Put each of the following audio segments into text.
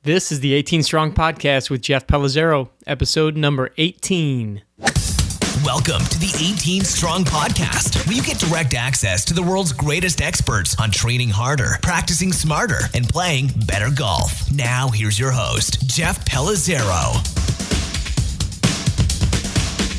This is the 18 Strong Podcast with Jeff Pellizzaro, episode number 18. Welcome to the 18 Strong Podcast, where you get direct access to the world's greatest experts on training harder, practicing smarter, and playing better golf. Now, here's your host, Jeff Pellizzaro.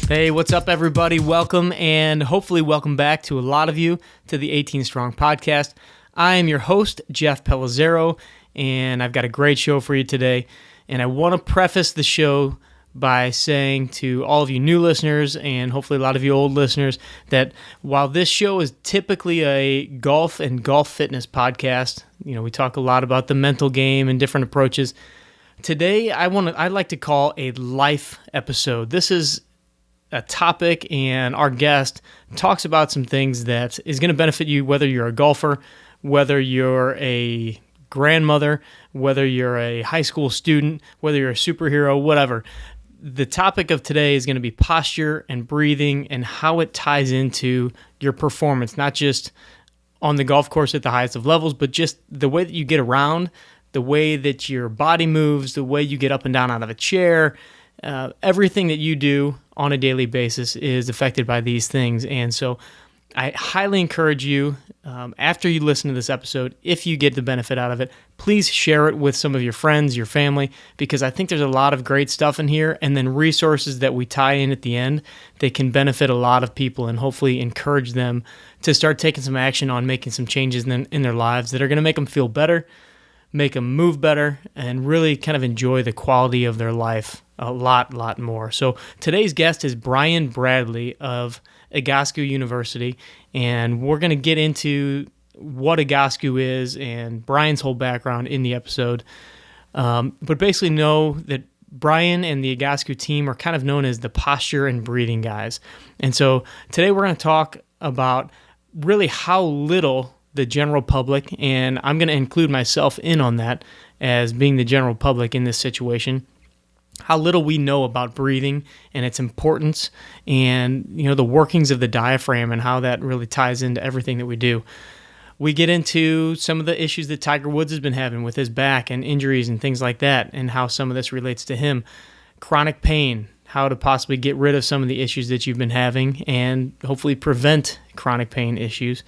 Hey, what's up, everybody? Welcome, and hopefully welcome back to a lot of you to the 18 Strong Podcast. I am your host, Jeff Pellizzaro, and I've got a great show for you today. And I want to preface the show by saying to all of you new listeners and hopefully a lot of you old listeners that while this show is typically a golf and golf fitness podcast, you know, we talk a lot about the mental game and different approaches. Today, I'd like to call a life episode. This is a topic, and our guest talks about some things that is going to benefit you, whether you're a golfer, whether you're a grandmother, whether you're a high school student, whether you're a superhero, whatever. The topic of today is going to be posture and breathing and how it ties into your performance, not just on the golf course at the highest of levels, but just the way that you get around, the way that your body moves, the way you get up and down out of a chair. Everything that you do on a daily basis is affected by these things. And so I highly encourage you, after you listen to this episode, if you get the benefit out of it, please share it with some of your friends, your family, because I think there's a lot of great stuff in here, and then resources that we tie in at the end that can benefit a lot of people and hopefully encourage them to start taking some action on making some changes in their lives that are going to make them feel better, make them move better, and really kind of enjoy the quality of their life a lot more. So today's guest is Brian Bradley of Egoscue University, and we're going to get into what Egoscue is and Brian's whole background in the episode. But basically know that Brian and the Egoscue team are kind of known as the posture and breathing guys. And so today we're going to talk about really how little the general public, and I'm going to include myself in on that as being the general public in this situation, how little we know about breathing and its importance and, you know, the workings of the diaphragm and how that really ties into everything that we do. We get into some of the issues that Tiger Woods has been having with his back and injuries and things like that, and how some of this relates to him. Chronic pain, how to possibly get rid of some of the issues that you've been having and hopefully prevent chronic pain issues.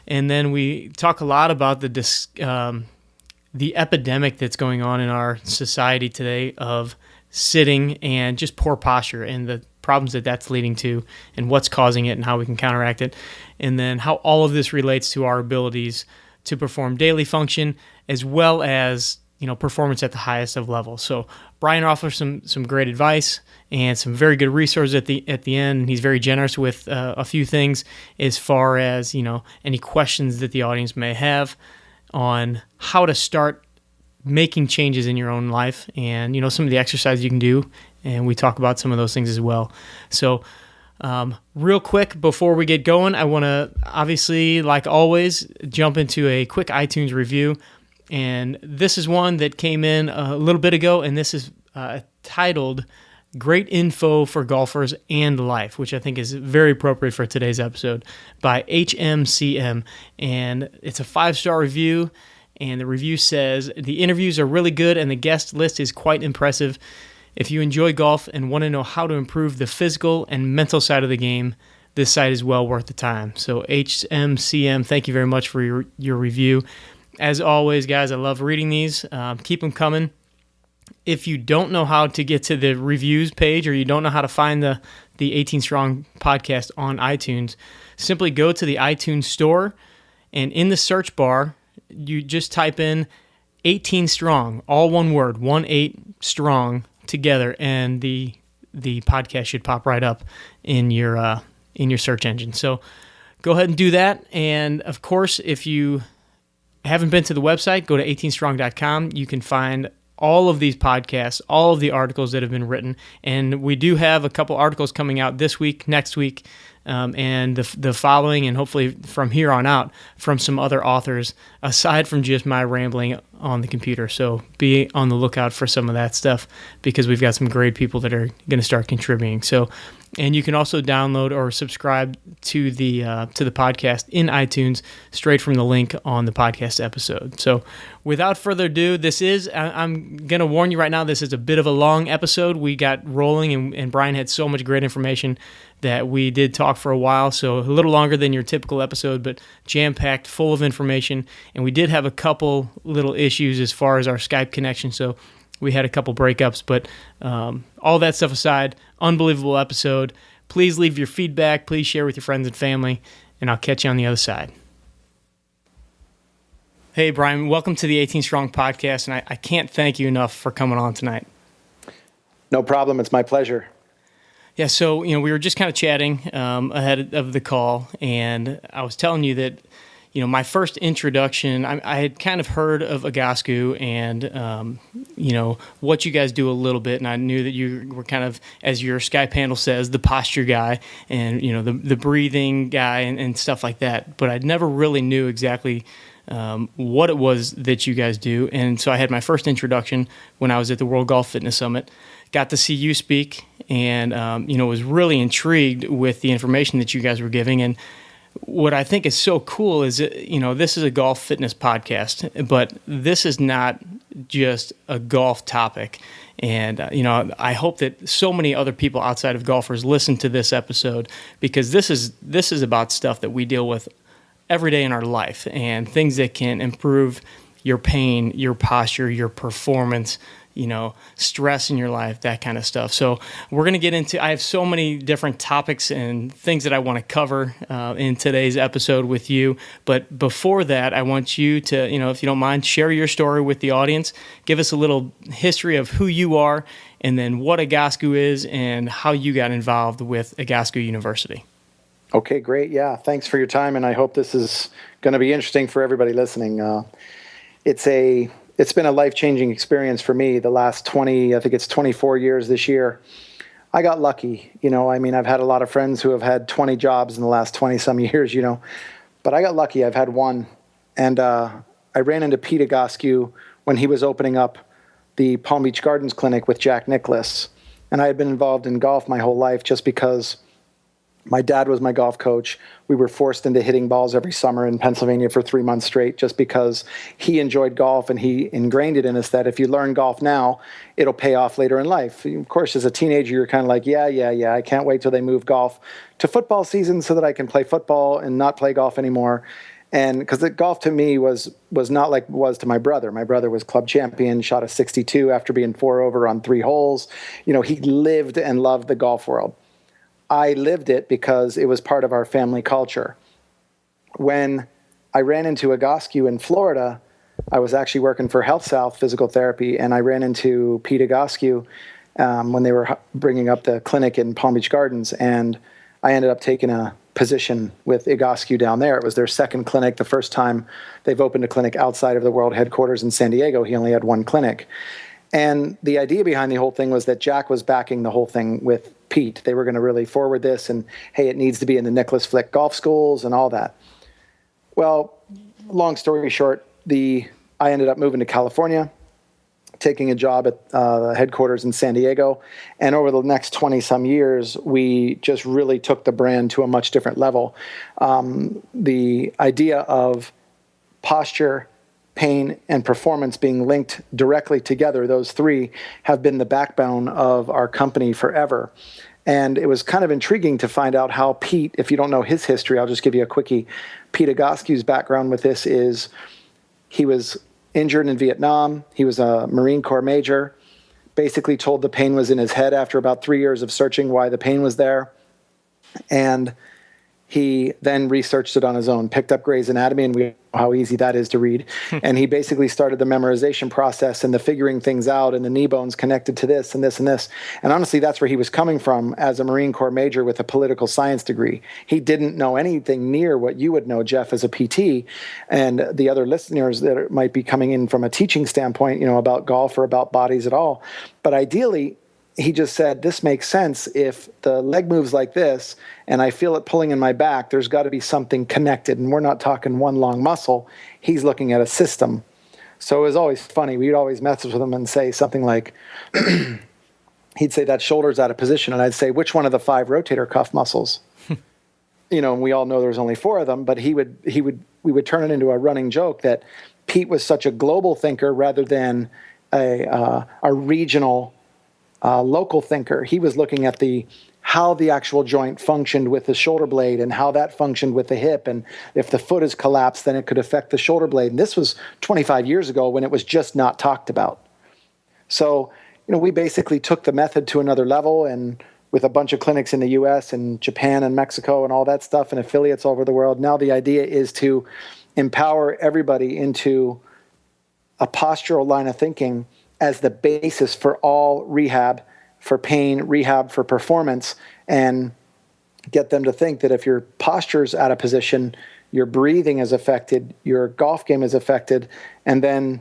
And then we talk a lot about the epidemic that's going on in our society today of sitting and just poor posture and the problems that that's leading to and what's causing it and how we can counteract it. And then how all of this relates to our abilities to perform daily function as well as, you know, performance at the highest of levels. So Brian offers some great advice and some very good resources at the end. And he's very generous with a few things as far as, you know, any questions that the audience may have on how to start making changes in your own life and, you know, some of the exercises you can do. And we talk about some of those things as well. So real quick, before we get going, I want to obviously, like always, jump into a quick iTunes review. And this is one that came in a little bit ago, and this is titled Great Info for Golfers and Life, which I think is very appropriate for today's episode, by HMCM. And it's a 5-star review. And the review says, the interviews are really good and the guest list is quite impressive. If you enjoy golf and want to know how to improve the physical and mental side of the game, this site is well worth the time. So HMCM, thank you very much for your review. As always, guys, I love reading these. Keep them coming. If you don't know how to get to the reviews page or you don't know how to find the 18 Strong podcast on iTunes, simply go to the iTunes store and in the search bar, you just type in 18 Strong, all one word, 18 Strong together, and the podcast should pop right up in your search engine. So go ahead and do that. And of course, if you haven't been to the website, go to 18strong.com. You can find all of these podcasts, all of the articles that have been written, and we do have a couple articles coming out this week, next week, and the following, and hopefully from here on out, from some other authors, aside from just my rambling on the computer. So be on the lookout for some of that stuff, because we've got some great people that are going to start contributing. So, and you can also download or subscribe to the podcast in iTunes straight from the link on the podcast episode. So without further ado, I'm going to warn you right now, this is a bit of a long episode. We got rolling, and Brian had so much great information that we did talk for a while, so a little longer than your typical episode, but jam-packed, full of information. And we did have a couple little issues as far as our Skype connection, so we had a couple breakups, but all that stuff aside, unbelievable episode. Please leave your feedback. Please share with your friends and family, and I'll catch you on the other side. Hey, Brian, welcome to the 18 Strong podcast, and I can't thank you enough for coming on tonight. No problem. It's my pleasure. Yeah, so we were just kind of chatting ahead of the call, and I was telling you that my first introduction, I had kind of heard of Egoscue and what you guys do a little bit, and I knew that you were kind of, as your Skype handle says, the posture guy and the breathing guy and stuff like that. But I never really knew exactly what it was that you guys do, and so I had my first introduction when I was at the World Golf Fitness Summit. Got to see you speak, and was really intrigued with the information that you guys were giving. And what I think is so cool is that, this is a golf fitness podcast, but this is not just a golf topic. And I hope that so many other people outside of golfers listen to this episode, because this is about stuff that we deal with every day in our life, and things that can improve your pain, your posture, your performance, stress in your life, that kind of stuff. So we're going to get into, I have so many different topics and things that I want to cover in today's episode with you. But before that, I want you to, if you don't mind, share your story with the audience. Give us a little history of who you are, and then what Egoscue is, and how you got involved with Egoscue University. Okay, great. Yeah, thanks for your time, and I hope this is going to be interesting for everybody listening. It's been a life-changing experience for me the last 24 years this year. I got lucky, I've had a lot of friends who have had 20 jobs in the last 20-some years, but I got lucky. I've had one, and I ran into Pete Egoscue when he was opening up the Palm Beach Gardens Clinic with Jack Nickalus, and I had been involved in golf my whole life just because my dad was my golf coach. We were forced into hitting balls every summer in Pennsylvania for 3 months straight just because he enjoyed golf, and he ingrained it in us that if you learn golf now, it'll pay off later in life. Of course, as a teenager, you're kind of like, yeah, I can't wait till they move golf to football season so that I can play football and not play golf anymore. And because the golf to me was not like it was to my brother. My brother was club champion, shot a 62 after being 4 over on 3 holes. He lived and loved the golf world. I lived it because it was part of our family culture. When I ran into Egoscue in Florida, I was actually working for Health South Physical Therapy, and I ran into Pete Egoscue when they were bringing up the clinic in Palm Beach Gardens, and I ended up taking a position with Egoscue down there. It was their second clinic. The first time they've opened a clinic outside of the world headquarters in San Diego, he only had one clinic. And the idea behind the whole thing was that Jack was backing the whole thing with Pete. They were going to really forward this, and hey, it needs to be in the Nicklaus Flick golf schools and all that. Well, long story short, I ended up moving to California, taking a job at the headquarters in San Diego. And over the next 20-some years, we just really took the brand to a much different level. The idea of posture, pain, and performance being linked directly together, those three have been the backbone of our company forever. And it was kind of intriguing to find out how Pete, if you don't know his history, I'll just give you a quickie. Pete Egoscue's background with this is he was injured in Vietnam. He was a Marine Corps major, basically told the pain was in his head after about 3 years of searching why the pain was there. And he then researched it on his own, picked up Gray's Anatomy, and we know how easy that is to read. And he basically started the memorization process and the figuring things out, and the knee bones connected to this and this and this. And honestly, that's where he was coming from as a Marine Corps major with a political science degree. He didn't know anything near what you would know, Jeff, as a PT, and the other listeners that might be coming in from a teaching standpoint, about golf or about bodies at all. But ideally, he just said, this makes sense. If the leg moves like this and I feel it pulling in my back, there's got to be something connected. And we're not talking one long muscle. He's looking at a system. So it was always funny. We'd always message with him and say something like, he'd say that shoulder's out of position. And I'd say, which one of the 5 rotator cuff muscles? And we all know there's only 4 of them, but we would turn it into a running joke that Pete was such a global thinker rather than a regional local thinker. He was looking at how the actual joint functioned with the shoulder blade and how that functioned with the hip. And if the foot is collapsed, then it could affect the shoulder blade. And this was 25 years ago when it was just not talked about. So, we basically took the method to another level, and with a bunch of clinics in the US and Japan and Mexico and all that stuff and affiliates all over the world. Now the idea is to empower everybody into a postural line of thinking as the basis for all rehab for pain, rehab for performance, and get them to think that if your posture's out of position, your breathing is affected, your golf game is affected, and then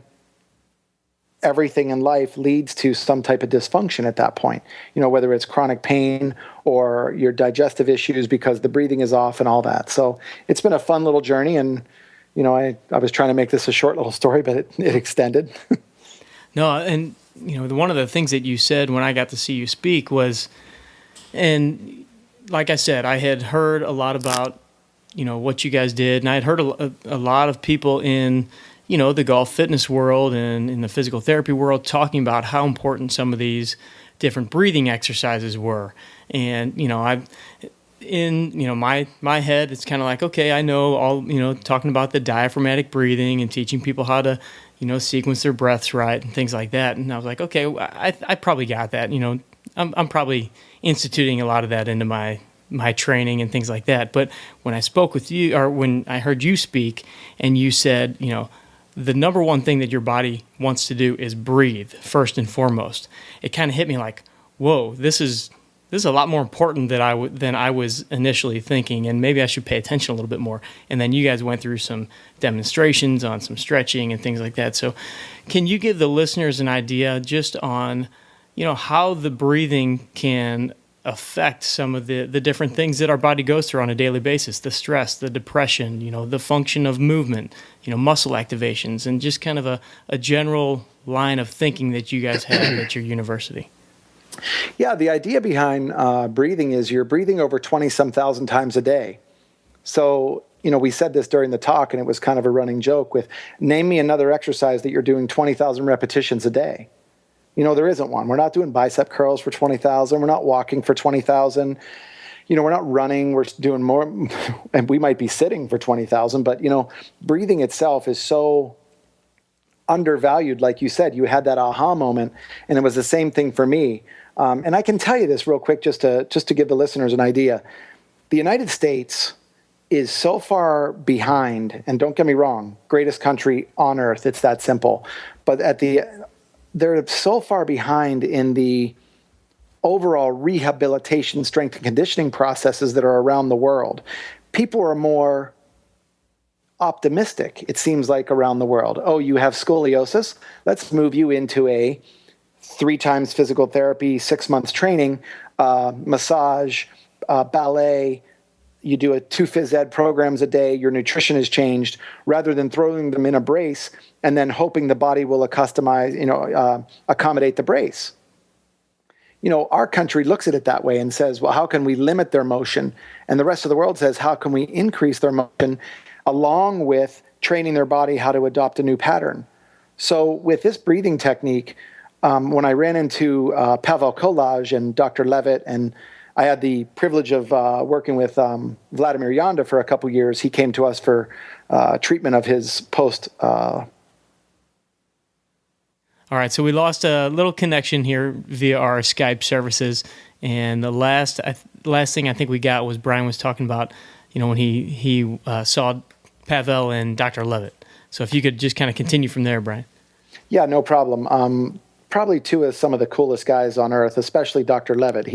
everything in life leads to some type of dysfunction at that point, whether it's chronic pain or your digestive issues because the breathing is off and all that. So it's been a fun little journey, and I was trying to make this a short little story, but it extended. No, and one of the things that you said when I got to see you speak was, and like I said, I had heard a lot about what you guys did, and I had heard a lot of people in the golf fitness world and in the physical therapy world talking about how important some of these different breathing exercises were. And, I've in, my head, it's kind of like, okay, I know all, talking about the diaphragmatic breathing and teaching people how to, sequence their breaths right and things like that. And I was like, okay, I probably got that. I'm probably instituting a lot of that into my training and things like that. But when I spoke with you, or when I heard you speak and you said, the number one thing that your body wants to do is breathe first and foremost, it kind of hit me like, whoa, this is a lot more important than I was initially thinking, and maybe I should pay attention a little bit more. And then you guys went through some demonstrations on some stretching and things like that. So can you give the listeners an idea just on, how the breathing can affect some of the different things that our body goes through on a daily basis, the stress, the depression, the function of movement, muscle activations, and just kind of a general line of thinking that you guys have at your university? Yeah, the idea behind breathing is you're breathing over 20-some thousand times a day. So, we said this during the talk, and it was kind of a running joke with, name me another exercise that you're doing 20,000 repetitions a day. There isn't one. We're not doing bicep curls for 20,000. We're not walking for 20,000. We're not running. We're doing more, and we might be sitting for 20,000. But, breathing itself is so undervalued. Like you said, you had that aha moment, and it was the same thing for me. And I can tell you this real quick, just to give the listeners an idea. The United States is so far behind, and don't get me wrong, greatest country on earth. It's that simple. But they're so far behind in the overall rehabilitation, strength and conditioning processes that are around the world. People are more optimistic, it seems like, around the world. Oh, you have scoliosis? Let's move you into a 3 times physical therapy, 6 months training, massage, ballet. You do 2 phys ed programs a day. Your nutrition is changed, rather than throwing them in a brace and then hoping the body will accommodate the brace. Our country looks at it that way and says, well, how can we limit their motion? And the rest of the world says, how can we increase their motion along with training their body how to adopt a new pattern? So with this breathing technique, when I ran into Pavel Kolaj and Dr. Levitt, and I had the privilege of working with Vladimir Yanda for a couple years. He came to us for treatment of his post. All right, so we lost a little connection here via our Skype services, and the last thing I think we got was Brian was talking about, when he saw Pavel and Dr. Levitt. So if you could just kind of continue from there, Brian. Yeah, no problem. Probably 2 of some of the coolest guys on earth, especially Dr. Levitt.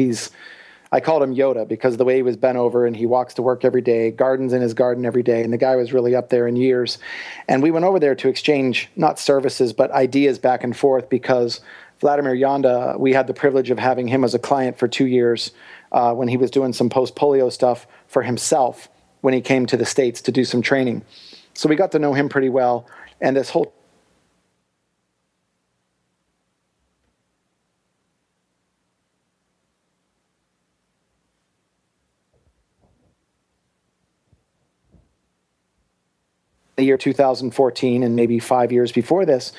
I called him Yoda because the way he was bent over and he walks to work every day, gardens in his garden every day, and the guy was really up there in years. And we went over there to exchange not services, but ideas back and forth, because Vladimir Yanda, we had the privilege of having him as a client for 2 years when he was doing some post-polio stuff for himself when he came to the States to do some training. So we got to know him pretty well. And this whole the year 2014 and maybe 5 years before this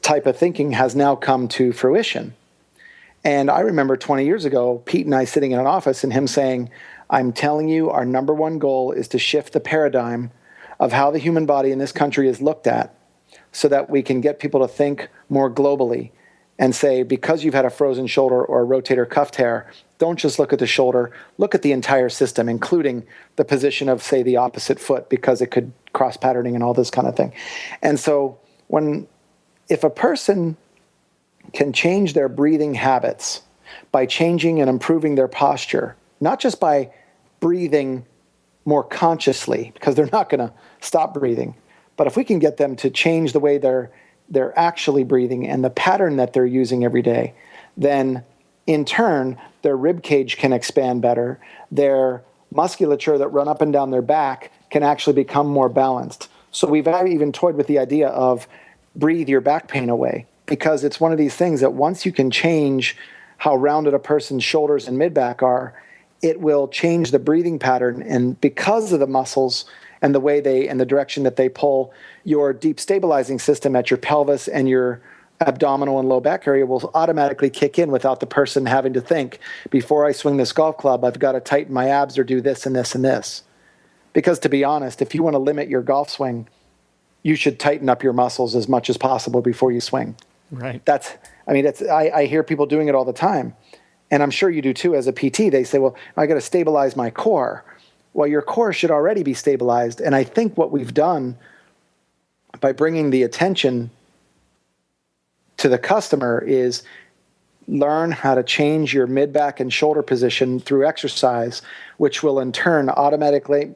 type of thinking has now come to fruition. And I remember 20 years ago, Pete and I sitting in an office and him saying, I'm telling you, our number one goal is to shift the paradigm of how the human body in this country is looked at so that we can get people to think more globally and say, because you've had a frozen shoulder or a rotator cuff tear, don't just look at the shoulder, look at the entire system, including the position of, say, the opposite foot, because it could cross patterning and all this kind of thing. And so if a person can change their breathing habits by changing and improving their posture, not just by breathing more consciously, because they're not going to stop breathing, but if we can get them to change the way they're actually breathing and the pattern that they're using every day, then in turn, their rib cage can expand better. Their musculature that run up and down their back can actually become more balanced. So we've even toyed with the idea of breathe your back pain away, because it's one of these things that once you can change how rounded a person's shoulders and mid-back are, it will change the breathing pattern. And because of the muscles and the way and the direction that they pull, your deep stabilizing system at your pelvis and your abdominal and low back area will automatically kick in without the person having to think, before I swing this golf club, I've got to tighten my abs or do this and this and this. Because to be honest, if you want to limit your golf swing, you should tighten up your muscles as much as possible before you swing. Right. I hear people doing it all the time. And I'm sure you do too as a PT. They say, well, I got to stabilize my core. Well, your core should already be stabilized. And I think what we've done by bringing the attention to the customer is learn how to change your mid-back and shoulder position through exercise, which will in turn automatically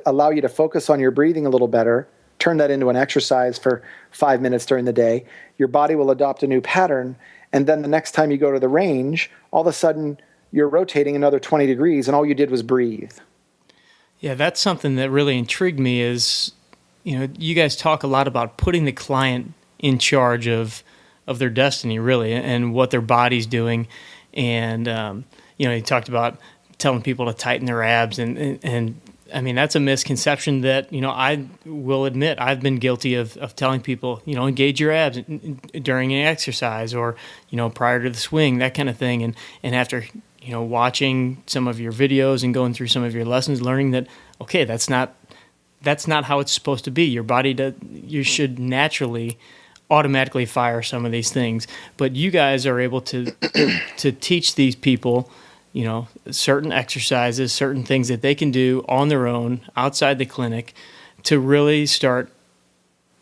allow you to focus on your breathing a little better, turn that into an exercise for 5 minutes during the day. Your body will adopt a new pattern. And then the next time you go to the range, all of a sudden you're rotating another 20 degrees and all you did was breathe. Yeah, that's something that really intrigued me is, you guys talk a lot about putting the client in charge of their destiny, really, and what their body's doing. And, you talked about telling people to tighten their abs. And I mean, that's a misconception that, I will admit I've been guilty of telling people, engage your abs during an exercise or, prior to the swing, that kind of thing. And after, watching some of your videos and going through some of your lessons, learning that, okay, that's not how it's supposed to be. Your body you should naturally automatically fire some of these things, but you guys are able to to teach these people, certain exercises, certain things that they can do on their own outside the clinic to really start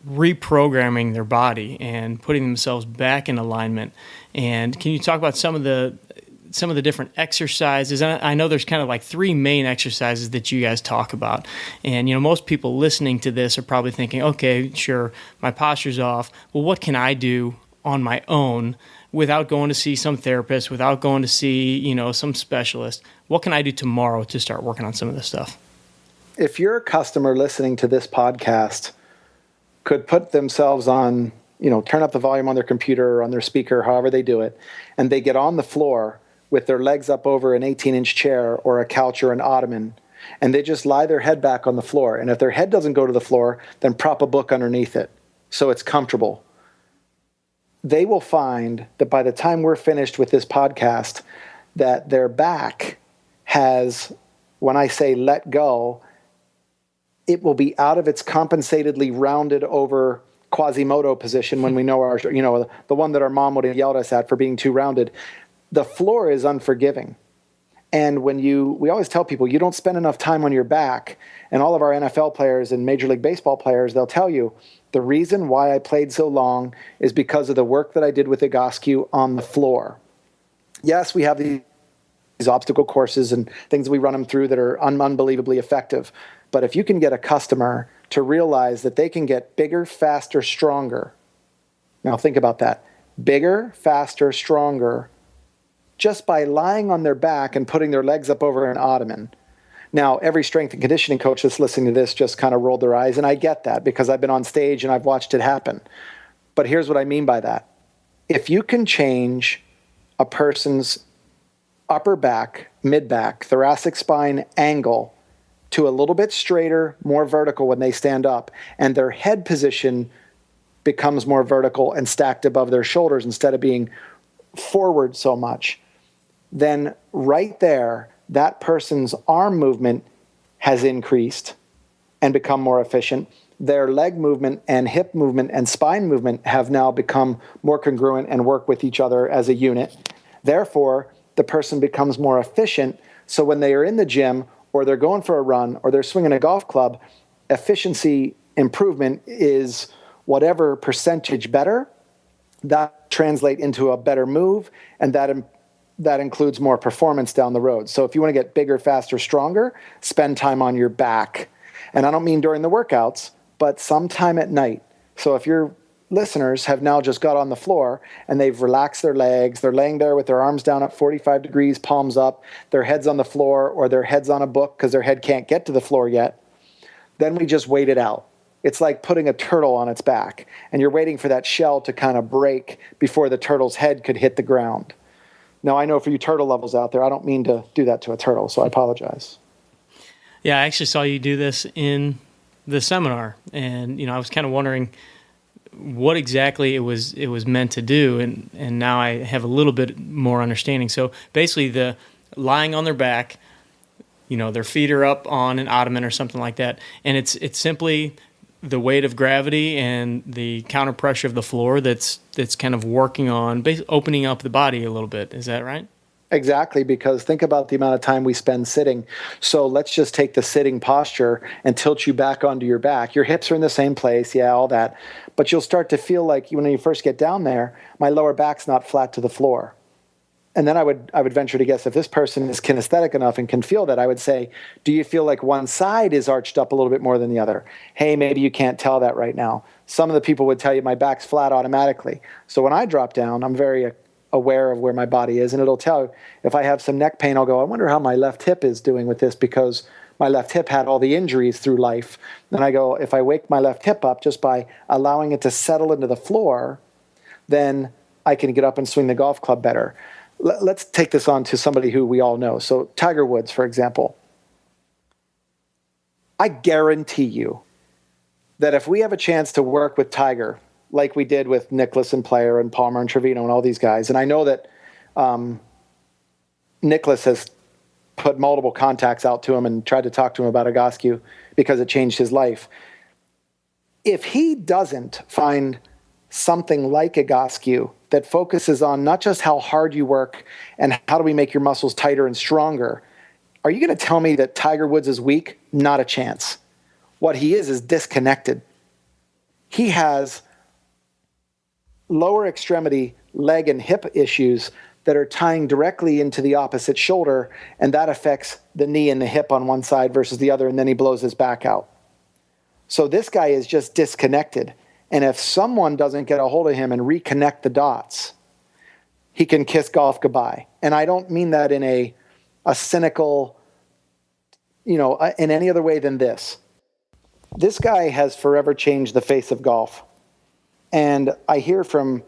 reprogramming their body and putting themselves back in alignment. And can you talk about some of the different exercises? And I know there's kind of like 3 main exercises that you guys talk about. And, most people listening to this are probably thinking, okay, sure, my posture's off. Well, what can I do on my own without going to see some therapist, without going to see, some specialist? What can I do tomorrow to start working on some of this stuff? If you're a customer listening to this podcast could put themselves on, turn up the volume on their computer or on their speaker, however they do it, and they get on the floor with their legs up over an 18-inch chair or a couch or an ottoman, and they just lie their head back on the floor. And if their head doesn't go to the floor, then prop a book underneath it so it's comfortable. They will find that by the time we're finished with this podcast, that their back has, when I say let go, it will be out of its compensatedly rounded over Quasimodo position when we know the one that our mom would have yelled at us at for being too rounded. The floor is unforgiving. And we always tell people, you don't spend enough time on your back. And all of our NFL players and Major League Baseball players, they'll tell you, the reason why I played so long is because of the work that I did with Egoscue on the floor. Yes, we have these obstacle courses and things we run them through that are unbelievably effective. But if you can get a customer to realize that they can get bigger, faster, stronger. Now think about that. bigger, faster, stronger, just by lying on their back and putting their legs up over an ottoman. Now, every strength and conditioning coach that's listening to this just kind of rolled their eyes, and I get that because I've been on stage and I've watched it happen. But here's what I mean by that. If you can change a person's upper back, mid-back, thoracic spine angle to a little bit straighter, more vertical when they stand up, and their head position becomes more vertical and stacked above their shoulders instead of being forward so much, then right there, that person's arm movement has increased and become more efficient. Their leg movement and hip movement and spine movement have now become more congruent and work with each other as a unit. Therefore, the person becomes more efficient. So when they are in the gym or they're going for a run or they're swinging a golf club, efficiency improvement is whatever percentage better. That translates into a better move, and that includes more performance down the road. So if you want to get bigger, faster, stronger, spend time on your back. And I don't mean during the workouts, but sometime at night. So if your listeners have now just got on the floor and they've relaxed their legs, they're laying there with their arms down at 45 degrees, palms up, their head's on the floor or their head's on a book because their head can't get to the floor yet, then we just wait it out. It's like putting a turtle on its back, and you're waiting for that shell to kind of break before the turtle's head could hit the ground. Now, I know for you turtle lovers out there, I don't mean to do that to a turtle, so I apologize. Yeah, I actually saw you do this in the seminar, and I was kind of wondering what exactly it was meant to do, and now I have a little bit more understanding. So basically, the lying on their back, their feet are up on an ottoman or something like that, and it's simply the weight of gravity and the counter pressure of the floor that's kind of working on opening up the body a little bit. Is that right? Exactly, because think about the amount of time we spend sitting. So let's just take the sitting posture and tilt you back onto your back. Your hips are in the same place, yeah, all that. But you'll start to feel like when you first get down there, my lower back's not flat to the floor. And then I would venture to guess if this person is kinesthetic enough and can feel that, I would say, do you feel like one side is arched up a little bit more than the other? Hey, maybe you can't tell that right now. Some of the people would tell you my back's flat automatically. So when I drop down, I'm very aware of where my body is, and it'll tell if I have some neck pain, I'll go, I wonder how my left hip is doing with this because my left hip had all the injuries through life. Then I go, if I wake my left hip up just by allowing it to settle into the floor, then I can get up and swing the golf club better. Let's take this on to somebody who we all know. So Tiger Woods, for example. I guarantee you that if we have a chance to work with Tiger, like we did with Nickalus and Player and Palmer and Trevino and all these guys, and I know that Nickalus has put multiple contacts out to him and tried to talk to him about Egoscue because it changed his life. If he doesn't find something like Egoscue that focuses on not just how hard you work and how do we make your muscles tighter and stronger, are you going to tell me that Tiger Woods is weak? Not a chance. What he is disconnected. He has lower extremity leg and hip issues that are tying directly into the opposite shoulder, and that affects the knee and the hip on one side versus the other, and then he blows his back out. So this guy is just disconnected. And if someone doesn't get a hold of him and reconnect the dots, he can kiss golf goodbye. And I don't mean that in a cynical, in any other way than this. This guy has forever changed the face of golf. And I hear from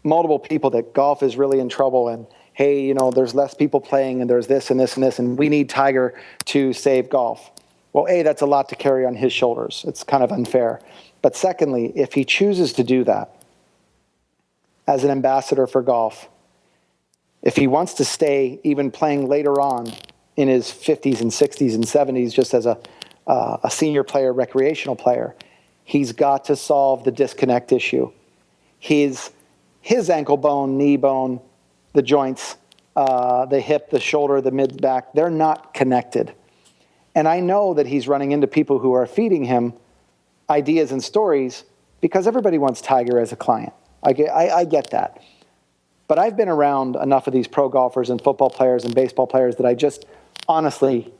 multiple people that golf is really in trouble and, hey, there's less people playing and there's this and this and this, and we need Tiger to save golf. Well, A, that's a lot to carry on his shoulders. It's kind of unfair. But secondly, if he chooses to do that as an ambassador for golf, if he wants to stay even playing later on in his 50s and 60s and 70s just as a senior player, recreational player, he's got to solve the disconnect issue. His ankle bone, knee bone, the joints, the hip, the shoulder, the mid-back, they're not connected. And I know that he's running into people who are feeding him ideas and stories because everybody wants Tiger as a client. I get that. But I've been around enough of these pro golfers and football players and baseball players that I just honestly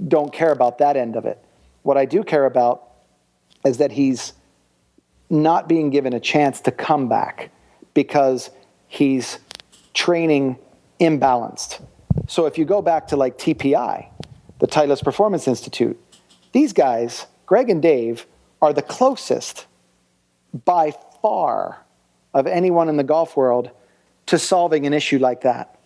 don't care about that end of it. What I do care about is that he's not being given a chance to come back because he's training imbalanced. So if you go back to like TPI, the Titleist Performance Institute, these guys, Greg and Dave, are the closest by far of anyone in the golf world to solving an issue like that,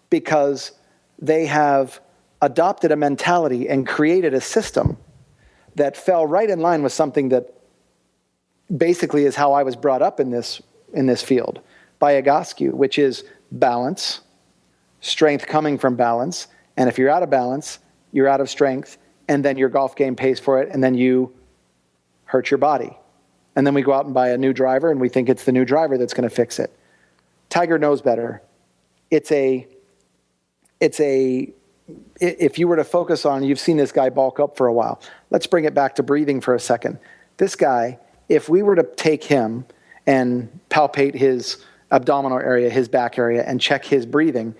because they have adopted a mentality and created a system that fell right in line with something that basically is how I was brought up in this field by Egoscue, which is balance, strength coming from balance. And if you're out of balance, you're out of strength, and then your golf game pays for it, and then you hurt your body. And then we go out and buy a new driver, and we think it's the new driver that's going to fix it. Tiger knows better. If you were to focus on, you've seen this guy bulk up for a while. Let's bring it back to breathing for a second. This guy, if we were to take him and palpate his abdominal area, his back area, and check his breathing,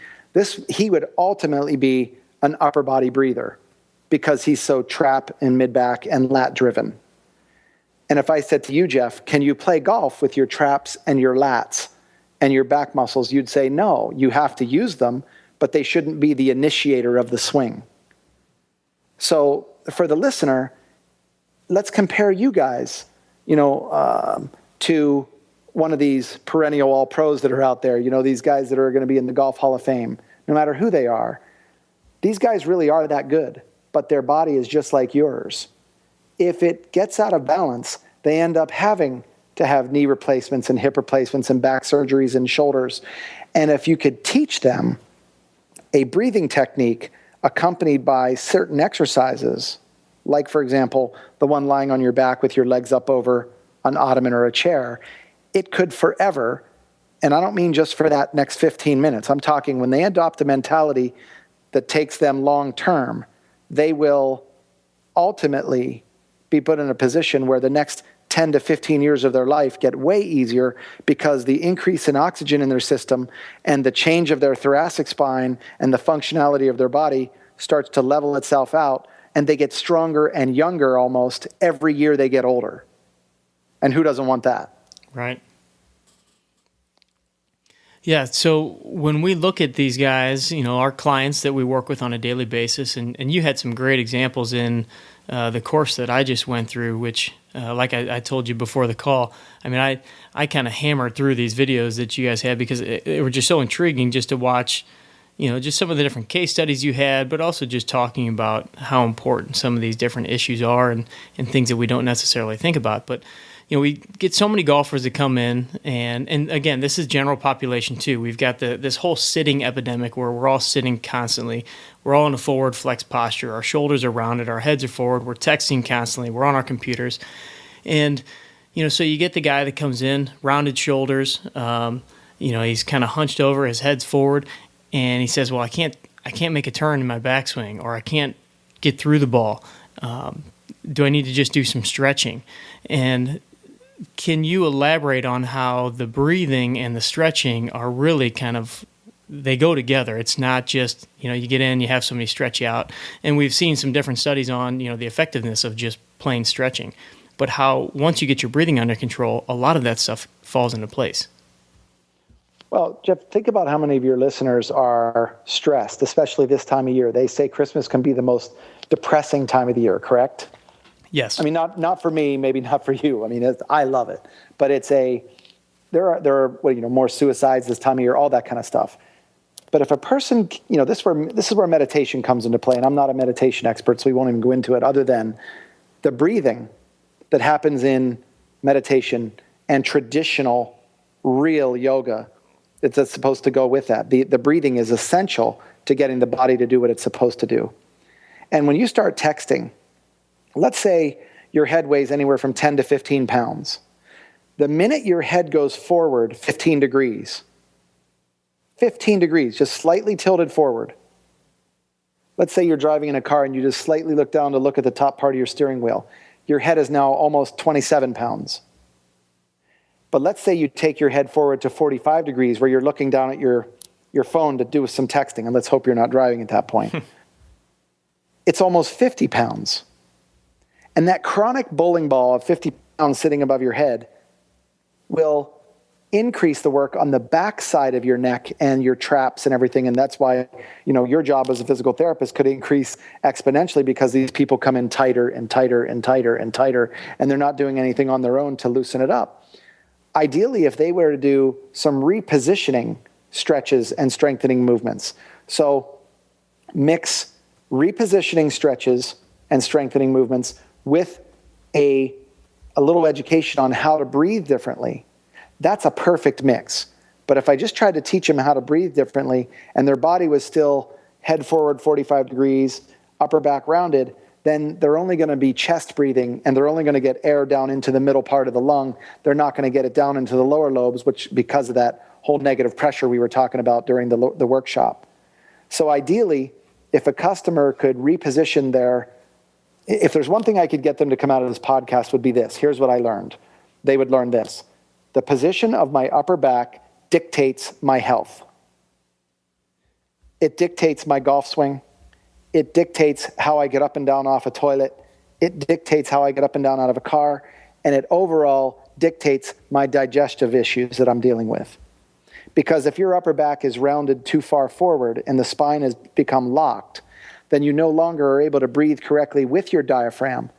he would ultimately be an upper body breather because he's so trap and mid-back and lat driven. And if I said to you, Jeff, can you play golf with your traps and your lats and your back muscles? You'd say, no, you have to use them, but they shouldn't be the initiator of the swing. So for the listener, let's compare you guys, to one of these perennial all pros that are out there, these guys that are going to be in the Golf Hall of Fame, no matter who they are. These guys really are that good, but their body is just like yours. If it gets out of balance, they end up having to have knee replacements and hip replacements and back surgeries and shoulders. And if you could teach them a breathing technique accompanied by certain exercises, like, for example, the one lying on your back with your legs up over an ottoman or a chair, it could forever, and I don't mean just for that next 15 minutes. I'm talking when they adopt a mentality that takes them long term, they will ultimately be put in a position where the next 10 to 15 years of their life get way easier because the increase in oxygen in their system and the change of their thoracic spine and the functionality of their body starts to level itself out, and they get stronger and younger almost every year they get older. And who doesn't want that? Right. Yeah, so when we look at these guys, our clients that we work with on a daily basis, and you had some great examples in the course that I just went through, which, like I told you before the call, I kind of hammered through these videos that you guys had because they were just so intriguing just to watch, just some of the different case studies you had, but also just talking about how important some of these different issues are and things that we don't necessarily think about. But we get so many golfers that come in, and again, this is general population too. We've got this whole sitting epidemic where we're all sitting constantly. We're all in a forward flex posture. Our shoulders are rounded. Our heads are forward. We're texting constantly. We're on our computers. And, so you get the guy that comes in, rounded shoulders. He's kind of hunched over. His head's forward. And he says, well, I can't make a turn in my backswing, or I can't get through the ball. Do I need to just do some stretching? And can you elaborate on how the breathing and the stretching are really they go together? It's not just, you get in, you have somebody stretch you out. And we've seen some different studies on, the effectiveness of just plain stretching. But how once you get your breathing under control, a lot of that stuff falls into place. Well, Jeff, think about how many of your listeners are stressed, especially this time of year. They say Christmas can be the most depressing time of the year, correct? Yes. Not for me, maybe not for you. I love it, but there are more suicides this time of year, all that kind of stuff. But if a person, this is where meditation comes into play, and I'm not a meditation expert, so we won't even go into it, other than the breathing that happens in meditation and traditional, real yoga that's supposed to go with that. The breathing is essential to getting the body to do what it's supposed to do. And when you start texting, let's say your head weighs anywhere from 10 to 15 pounds. The minute your head goes forward 15 degrees, just slightly tilted forward. Let's say you're driving in a car and you just slightly look down to look at the top part of your steering wheel. Your head is now almost 27 pounds. But let's say you take your head forward to 45 degrees where you're looking down at your phone to do some texting, and let's hope you're not driving at that point. It's almost 50 pounds. And that chronic bowling ball of 50 pounds sitting above your head will increase the work on the back side of your neck and your traps and everything. And that's why, your job as a physical therapist could increase exponentially, because these people come in tighter and tighter and tighter and tighter, and they're not doing anything on their own to loosen it up. Ideally, if they were to do some repositioning stretches and strengthening movements. So mix repositioning stretches and strengthening movements with a little education on how to breathe differently. That's a perfect mix. But if I just tried to teach them how to breathe differently and their body was still head forward 45 degrees, upper back rounded, then they're only going to be chest breathing, and they're only going to get air down into the middle part of the lung. They're not going to get it down into the lower lobes, which, because of that whole negative pressure we were talking about during the workshop. So ideally, if a customer could reposition if there's one thing I could get them to come out of this podcast, would be this. Here's what I learned. They would learn this. The position of my upper back dictates my health. It dictates my golf swing. It dictates how I get up and down off a toilet. It dictates how I get up and down out of a car. And it overall dictates my digestive issues that I'm dealing with. Because if your upper back is rounded too far forward and the spine has become locked, then you no longer are able to breathe correctly with your diaphragm.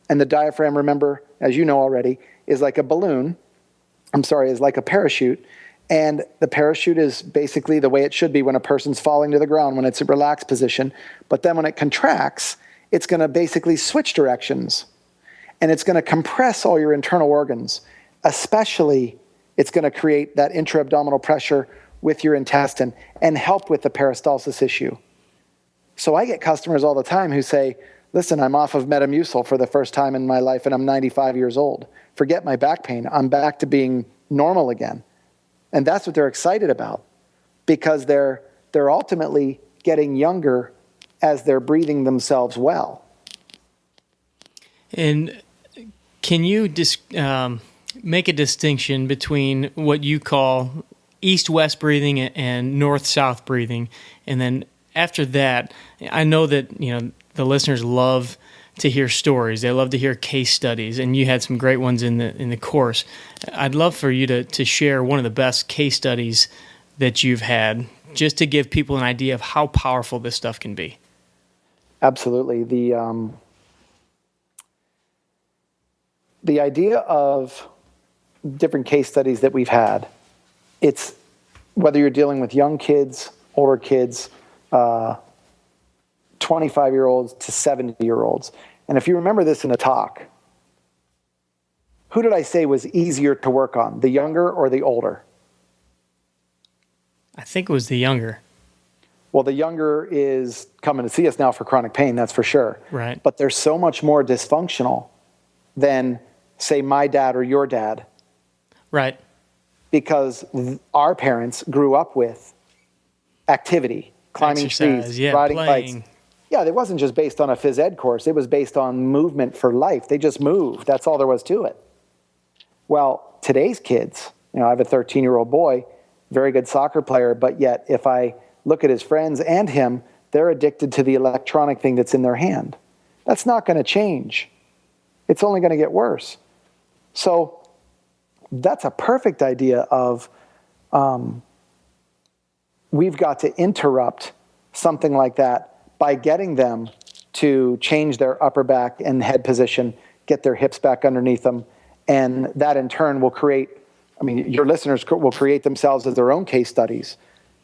And the diaphragm, remember, as you know already, is like a balloon. Is like a parachute. And the parachute is basically the way it should be when a person's falling to the ground, when it's a relaxed position. But then when it contracts, it's going to basically switch directions. And it's going to compress all your internal organs. Especially, it's going to create that intra-abdominal pressure with your intestine and help with the peristalsis issue. So I get customers all the time who say, listen, I'm off of Metamucil for the first time in my life and I'm 95 years old. Forget my back pain. I'm back to being normal again. And that's what they're excited about, because they're ultimately getting younger as they're breathing themselves well. And can you make a distinction between what you call east-west breathing and north-south breathing? And then after that, I know that the listeners love to hear stories. They love to hear case studies, and you had some great ones in the course. I'd love for you to share one of the best case studies that you've had, just to give people an idea of how powerful this stuff can be. Absolutely. The idea of different case studies that we've had, it's whether you're dealing with young kids, older kids, 25-year-olds to 70-year-olds. And if you remember this in the talk, who did I say was easier to work on, the younger or the older? I think it was the younger. Well, the younger is coming to see us now for chronic pain, that's for sure. Right. But they're so much more dysfunctional than, say, my dad or your dad. Right. Because our parents grew up with activity, climbing trees, riding bikes. Yeah, it wasn't just based on a phys ed course. It was based on movement for life. They just moved. That's all there was to it. Well, today's kids, I have a 13-year-old boy, very good soccer player, but yet if I look at his friends and him, they're addicted to the electronic thing that's in their hand. That's not going to change. It's only going to get worse. So that's a perfect idea of we've got to interrupt something like that by getting them to change their upper back and head position, get their hips back underneath them, and that in turn will create, your listeners will create themselves as their own case studies,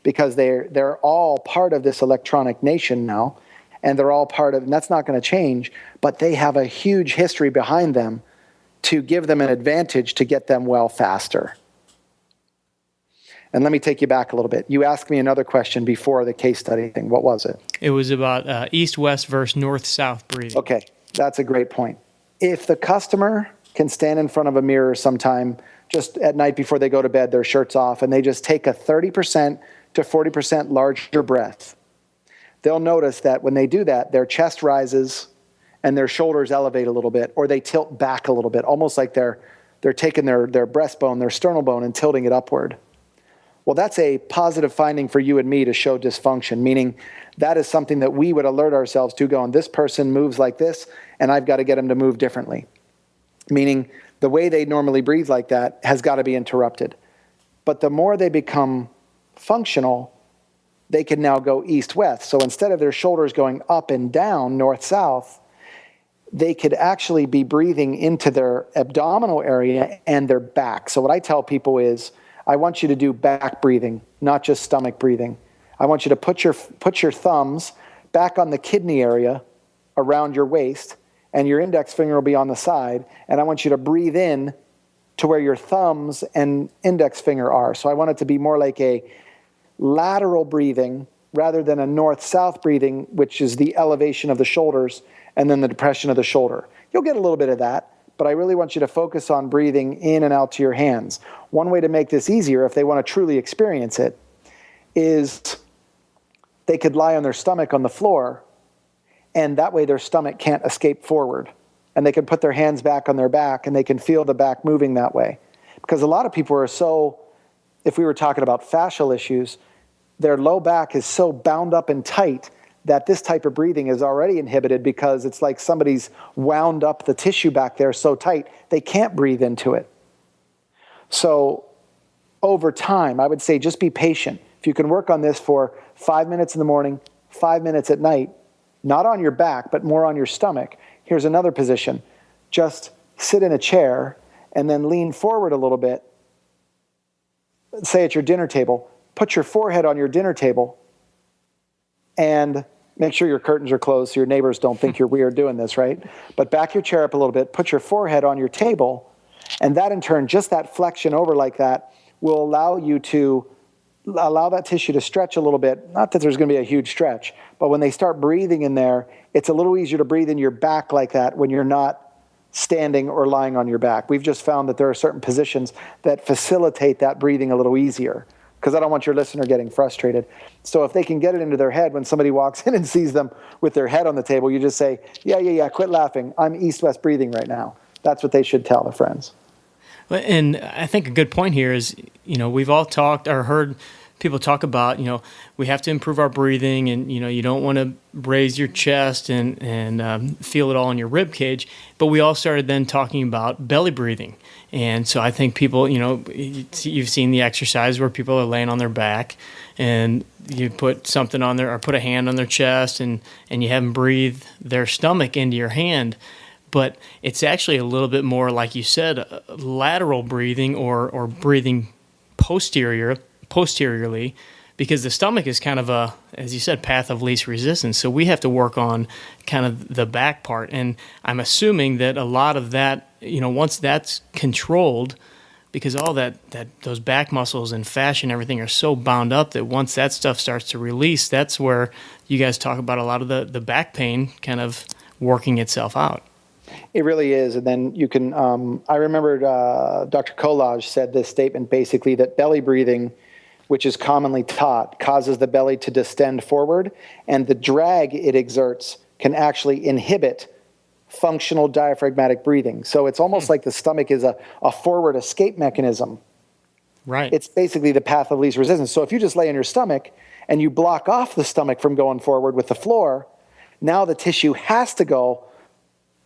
because they're all part of this electronic nation now, and they're all part of, and that's not going to change, but they have a huge history behind them to give them an advantage to get them well faster. And let me take you back a little bit. You asked me another question before the case study thing. What was it? It was about east-west versus north-south breathing. Okay, that's a great point. If the customer can stand in front of a mirror sometime, just at night before they go to bed, their shirt's off, and they just take a 30% to 40% larger breath, they'll notice that when they do that, their chest rises and their shoulders elevate a little bit, or they tilt back a little bit, almost like they're taking their breastbone, their sternal bone, and tilting it upward. Well, that's a positive finding for you and me to show dysfunction, meaning that is something that we would alert ourselves to, going, this person moves like this, and I've got to get them to move differently. Meaning the way they normally breathe like that has got to be interrupted. But the more they become functional, they can now go east-west. So instead of their shoulders going up and down, north-south, they could actually be breathing into their abdominal area and their back. So what I tell people is, I want you to do back breathing, not just stomach breathing. I want you to put your thumbs back on the kidney area around your waist, and your index finger will be on the side, and I want you to breathe in to where your thumbs and index finger are. So I want it to be more like a lateral breathing rather than a north-south breathing, which is the elevation of the shoulders and then the depression of the shoulder. You'll get a little bit of that, but I really want you to focus on breathing in and out to your hands. One way to make this easier, if they want to truly experience it, is they could lie on their stomach on the floor, and that way their stomach can't escape forward. And they can put their hands back on their back, and they can feel the back moving that way. Because a lot of people are so, if we were talking about fascial issues, their low back is so bound up and tight that this type of breathing is already inhibited because it's like somebody's wound up the tissue back there so tight, they can't breathe into it. So over time, I would say just be patient. If you can work on this for 5 minutes in the morning, 5 minutes at night, not on your back, but more on your stomach. Here's another position. Just sit in a chair and then lean forward a little bit. Say at your dinner table, put your forehead on your dinner table and make sure your curtains are closed so your neighbors don't think you're weird doing this, right? But back your chair up a little bit, put your forehead on your table, and that in turn, just that flexion over like that will allow you to allow that tissue to stretch a little bit. Not that there's going to be a huge stretch, but when they start breathing in there, it's a little easier to breathe in your back like that when you're not standing or lying on your back. We've just found that there are certain positions that facilitate that breathing a little easier, because I don't want your listener getting frustrated. So if they can get it into their head when somebody walks in and sees them with their head on the table, you just say, yeah, quit laughing. I'm east-west breathing right now. That's what they should tell their friends. And I think a good point here is, we've all talked or heard people talk about, we have to improve our breathing, and, you don't want to raise your chest and feel it all in your rib cage. But we all started then talking about belly breathing. And so I think people, you've seen the exercise where people are laying on their back and you put something on there or put a hand on their chest and you have them breathe their stomach into your hand. But it's actually a little bit more, like you said, lateral breathing or breathing posteriorly, because the stomach is kind of a, as you said, path of least resistance. So we have to work on kind of the back part. And I'm assuming that a lot of that, once that's controlled, because all that those back muscles and fascia and everything are so bound up that once that stuff starts to release, that's where you guys talk about a lot of the back pain kind of working itself out. It really is. And then you can, I remember Dr. Kolage said this statement basically, that belly breathing, which is commonly taught, causes the belly to distend forward, and the drag it exerts can actually inhibit functional diaphragmatic breathing. So it's almost like the stomach is a forward escape mechanism. Right. It's basically the path of least resistance. So if you just lay on your stomach and you block off the stomach from going forward with the floor, now the tissue has to go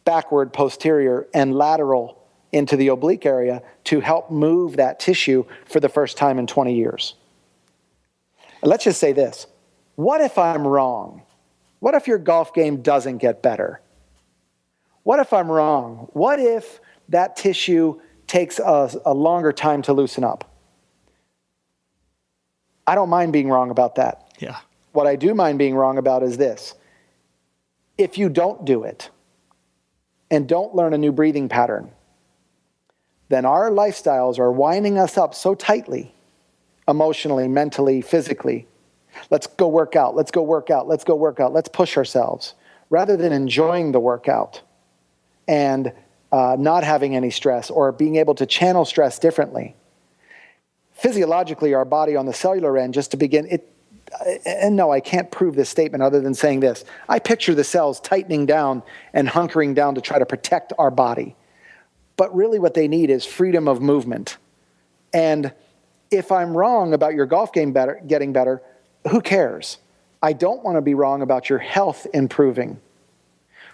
backward, posterior, and lateral into the oblique area to help move that tissue for the first time in 20 years. And let's just say this. What if I'm wrong? What if your golf game doesn't get better? What if I'm wrong? What if that tissue takes a longer time to loosen up? I don't mind being wrong about that. Yeah. What I do mind being wrong about is this. If you don't do it and don't learn a new breathing pattern, then our lifestyles are winding us up so tightly, emotionally, mentally, physically. Let's go work out. Let's go work out. Let's go work out. Let's push ourselves rather than enjoying the workout and not having any stress or being able to channel stress differently. Physiologically, our body on the cellular end, just to begin, and no, I can't prove this statement other than saying this. I picture the cells tightening down and hunkering down to try to protect our body. But really what they need is freedom of movement. And if I'm wrong about your golf game getting better, who cares? I don't want to be wrong about your health improving,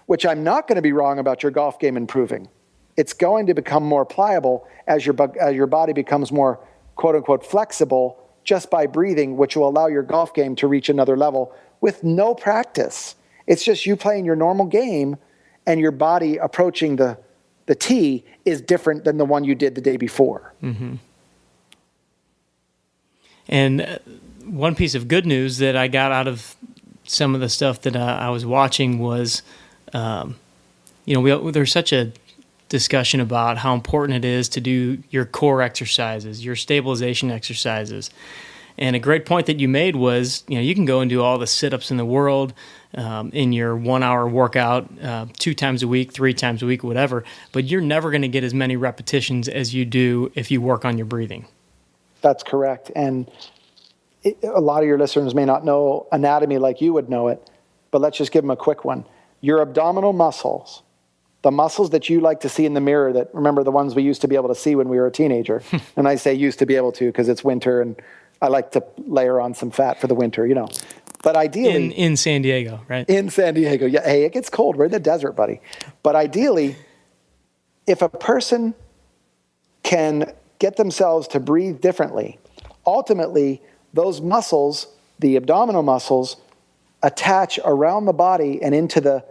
which I'm not going to be wrong about your golf game improving. It's going to become more pliable as your body becomes more quote unquote flexible just by breathing, which will allow your golf game to reach another level with no practice. It's just you playing your normal game and your body approaching the tee is different than the one you did the day before. Mm-hmm. And one piece of good news that I got out of some of the stuff that I was watching was, there's such a discussion about how important it is to do your core exercises, your stabilization exercises. And a great point that you made was, you can go and do all the sit-ups in the world in your 1 hour workout 2 times a week, 3 times a week, whatever, but you're never going to get as many repetitions as you do if you work on your breathing. That's correct. And a lot of your listeners may not know anatomy like you would know it, but let's just give them a quick one. Your abdominal muscles, the muscles that you like to see in the mirror, that remember the ones we used to be able to see when we were a teenager. And I say used to be able to because it's winter and I like to layer on some fat for the winter, But ideally... In San Diego, right? In San Diego. Yeah. Hey, it gets cold. We're in the desert, buddy. But ideally, if a person can get themselves to breathe differently, ultimately, those muscles, the abdominal muscles, attach around the body and into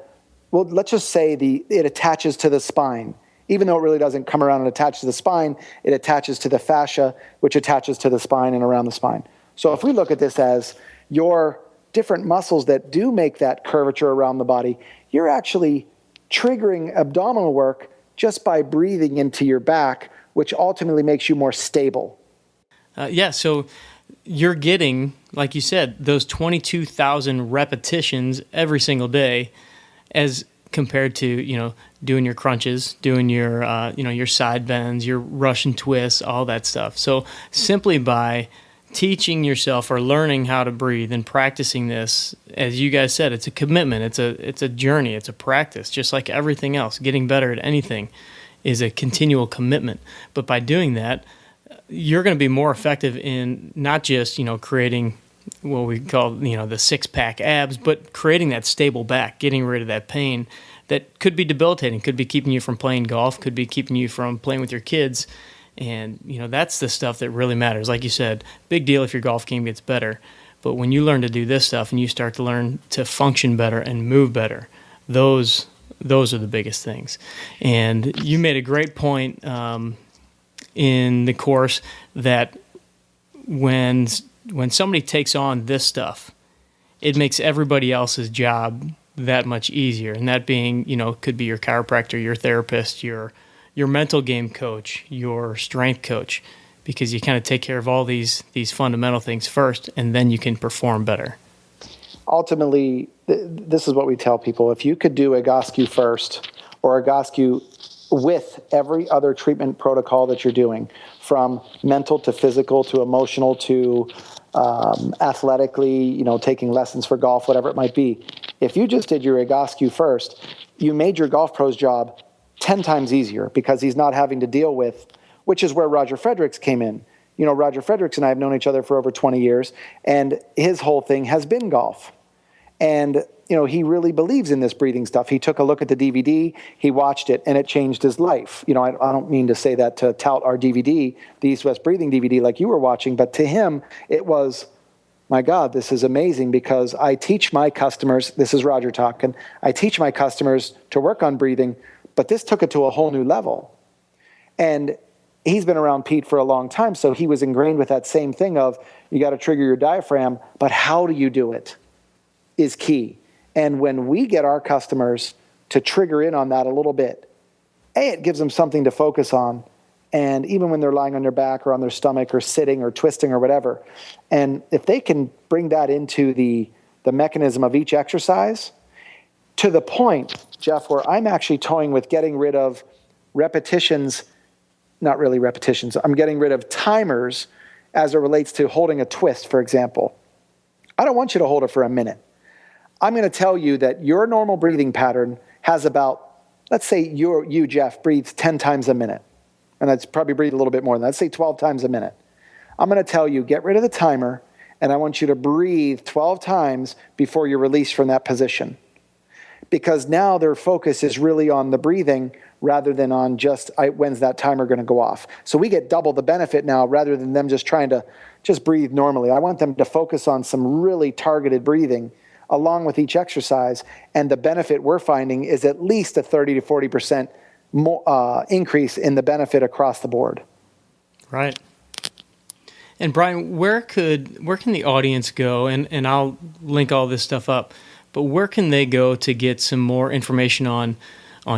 let's just say it attaches to the spine. Even though it really doesn't come around and attach to the spine, it attaches to the fascia, which attaches to the spine and around the spine. So if we look at this as your different muscles that do make that curvature around the body, you're actually triggering abdominal work just by breathing into your back, which ultimately makes you more stable. So you're getting, like you said, those 22,000 repetitions every single day as compared to, doing your crunches, doing your, your side bends, your Russian twists, all that stuff. So simply by teaching yourself or learning how to breathe and practicing this, as you guys said, it's a commitment. It's a journey. It's a practice, just like everything else. Getting better at anything is a continual commitment. But by doing that, you're going to be more effective in not just, creating what we call, the six-pack abs, but creating that stable back, getting rid of that pain that could be debilitating, could be keeping you from playing golf, could be keeping you from playing with your kids. And, that's the stuff that really matters. Like you said, big deal if your golf game gets better. But when you learn to do this stuff and you start to learn to function better and move better, those are the biggest things. And you made a great point in the course that when somebody takes on this stuff, it makes everybody else's job that much easier. And that being, could be your chiropractor, your therapist, your mental game coach, your strength coach, because you kind of take care of all these fundamental things first, and then you can perform better. Ultimately, this is what we tell people. If you could do Egoscue first, or Egoscue with every other treatment protocol that you're doing, from mental to physical to emotional to athletically, taking lessons for golf, whatever it might be. If you just did your Egoscue first, you made your golf pro's job 10 times easier because he's not having to deal with, which is where Roger Fredericks came in. Roger Fredericks and I have known each other for over 20 years, and his whole thing has been golf. And, he really believes in this breathing stuff. He took a look at the DVD, he watched it, and it changed his life. I don't mean to say that to tout our DVD, the East West Breathing DVD like you were watching, but to him, it was, my God, this is amazing because I teach my customers, this is Roger talking, I teach my customers to work on breathing, but this took it to a whole new level. And he's been around Pete for a long time, so he was ingrained with that same thing of you got to trigger your diaphragm, but how do you do it is key. And when we get our customers to trigger in on that a little bit, it gives them something to focus on. And even when they're lying on their back or on their stomach or sitting or twisting or whatever, and if they can bring that into the mechanism of each exercise, to the point, Jeff, where I'm actually toying with getting rid of repetitions, not really repetitions, I'm getting rid of timers as it relates to holding a twist, for example. I don't want you to hold it for a minute. I'm going to tell you that your normal breathing pattern has about, let's say you, Jeff, breathes 10 times a minute. And that's probably breathe a little bit more than that. Let's say 12 times a minute. I'm going to tell you, get rid of the timer, and I want you to breathe 12 times before you're released from that position. Because now their focus is really on the breathing rather than on just when's that timer going to go off. So we get double the benefit now rather than them just trying to just breathe normally. I want them to focus on some really targeted breathing along with each exercise. And the benefit we're finding is at least a 30 to 40% more, increase in the benefit across the board. Right. And Brian, where can the audience go? And I'll link all this stuff up, but where can they go to get some more information on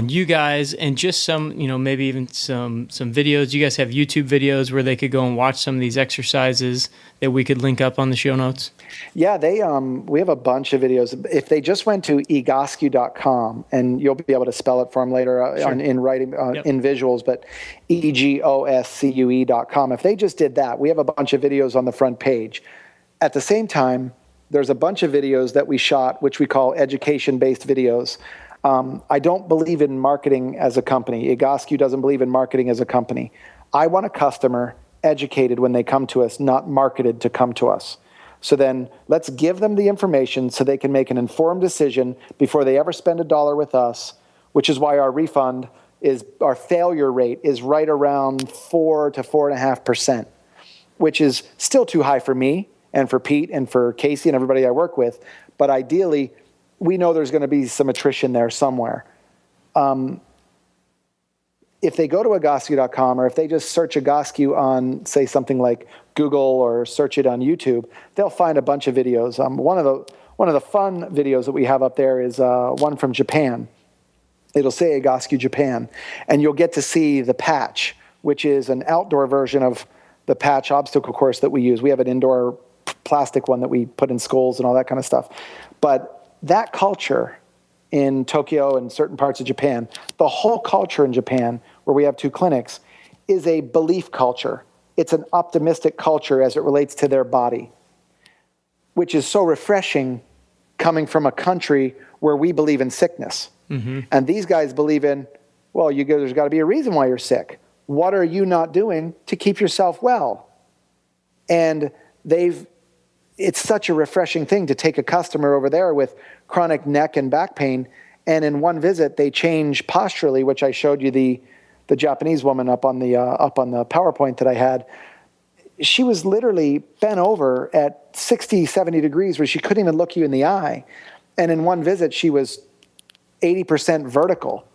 you guys and just some, maybe even some videos? You guys have YouTube videos where they could go and watch some of these exercises that we could link up on the show notes? Yeah, we have a bunch of videos. If they just went to egoscue.com, and you'll be able to spell it for them later Sure. in writing, in visuals, but egoscue.com. If they just did that, we have a bunch of videos on the front page. At the same time, there's a bunch of videos that we shot, which we call education-based videos. I don't believe in marketing as a company. Egoscue doesn't believe in marketing as a company. I want a customer educated when they come to us, not marketed to come to us. So then let's give them the information so they can make an informed decision before they ever spend $1 with us, which is why our failure rate is right around 4 to 4.5%, which is still too high for me and for Pete and for Casey and everybody I work with. But ideally, we know there's going to be some attrition there somewhere. If they go to egoscue.com, or if they just search Egoscue on, say, something like Google or search it on YouTube, they'll find a bunch of videos. One of the fun videos that we have up there is one from Japan. It'll say Egoscue Japan, and you'll get to see the patch, which is an outdoor version of the patch obstacle course that we use. We have an indoor plastic one that we put in skulls and all that kind of stuff. But that culture in Tokyo and certain parts of Japan, the whole culture in Japan, where we have 2 clinics, is a belief culture. It's an optimistic culture as it relates to their body, which is so refreshing coming from a country where we believe in sickness. Mm-hmm. And these guys believe in, well, there's got to be a reason why you're sick. What are you not doing to keep yourself well? And it's such a refreshing thing to take a customer over there with chronic neck and back pain, and in one visit they change posturally, which I showed you the Japanese woman up on the PowerPoint that I had. She was literally bent over at 60, 70 degrees where she couldn't even look you in the eye. And in one visit she was 80% vertical,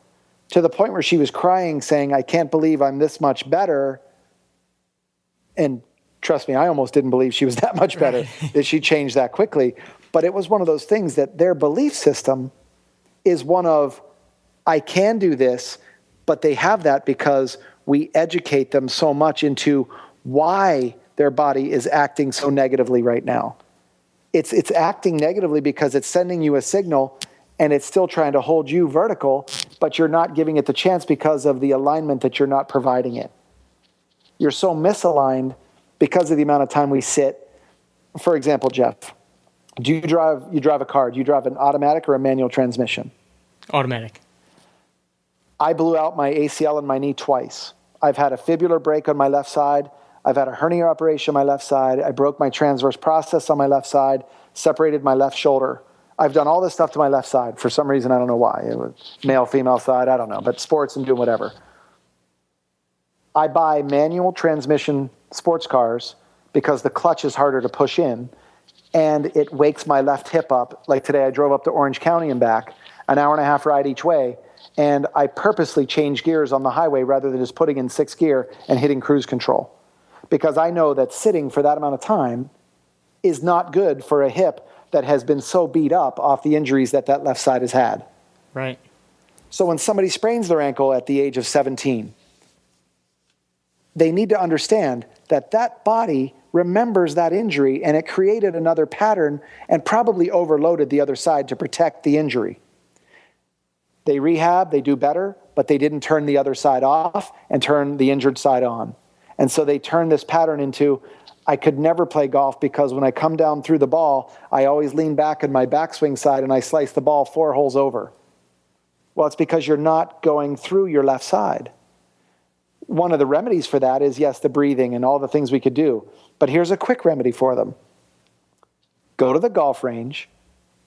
to the point where she was crying, saying, "I can't believe I'm this much better." And trust me, I almost didn't believe she was that much better, right, that she changed that quickly. But it was one of those things that their belief system is one of, I can do this, but they have that because we educate them so much into why their body is acting so negatively right now. It's acting negatively because it's sending you a signal and it's still trying to hold you vertical, but you're not giving it the chance because of the alignment that you're not providing it. You're so misaligned because of the amount of time we sit. For example, Jeff, you drive a car. Do you drive an automatic or a manual transmission? Automatic. I blew out my ACL in my knee twice. I've had a fibular break on my left side. I've had a hernia operation on my left side. I broke my transverse process on my left side, separated my left shoulder. I've done all this stuff to my left side. For some reason, I don't know why. It was male, female side, I don't know. But sports and doing whatever. I buy manual transmission sports cars because the clutch is harder to push in, and it wakes my left hip up. Like today, I drove up to Orange County and back, an hour and a half ride each way, and I purposely changed gears on the highway rather than just putting in 6th gear and hitting cruise control, because I know that sitting for that amount of time is not good for a hip that has been so beat up off the injuries that left side has had. Right. So when somebody sprains their ankle at the age of 17, they need to understand that body remembers that injury, and it created another pattern and probably overloaded the other side to protect the injury. They rehab, they do better, but they didn't turn the other side off and turn the injured side on. And so they turned this pattern into, I could never play golf because when I come down through the ball, I always lean back in my backswing side and I slice the ball 4 holes over. Well, it's because you're not going through your left side. One of the remedies for that is, yes, the breathing and all the things we could do. But here's a quick remedy for them. Go to the golf range,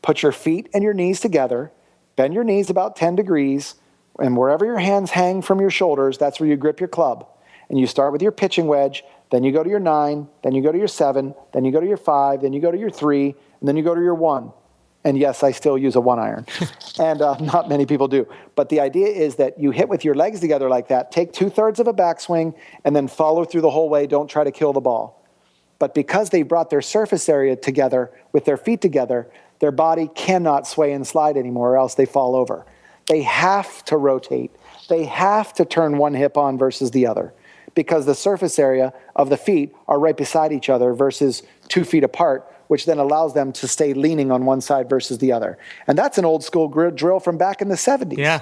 put your feet and your knees together, bend your knees about 10 degrees, And wherever your hands hang from your shoulders, that's where you grip your club. And you start with your pitching wedge, then you go to your 9, then you go to your 7, then you go to your 5, then you go to your 3, and then you go to your 1. And yes, I still use a 1-iron. And not many people do. But the idea is that you hit with your legs together like that, take 2/3 of a backswing, and then follow through the whole way. Don't try to kill the ball. But because they brought their surface area together with their feet together, their body cannot sway and slide anymore, or else they fall over. They have to rotate. They have to turn one hip on versus the other, because the surface area of the feet are right beside each other versus 2 feet apart, which then allows them to stay leaning on one side versus the other. And that's an old school drill from back in the 70s. Yeah,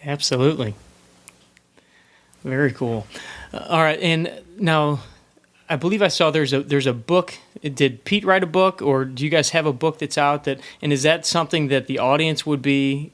absolutely. Very cool. All right, and now I believe I saw there's a book. Did Pete write a book, or do you guys have a book that's out? And is that something that the audience would be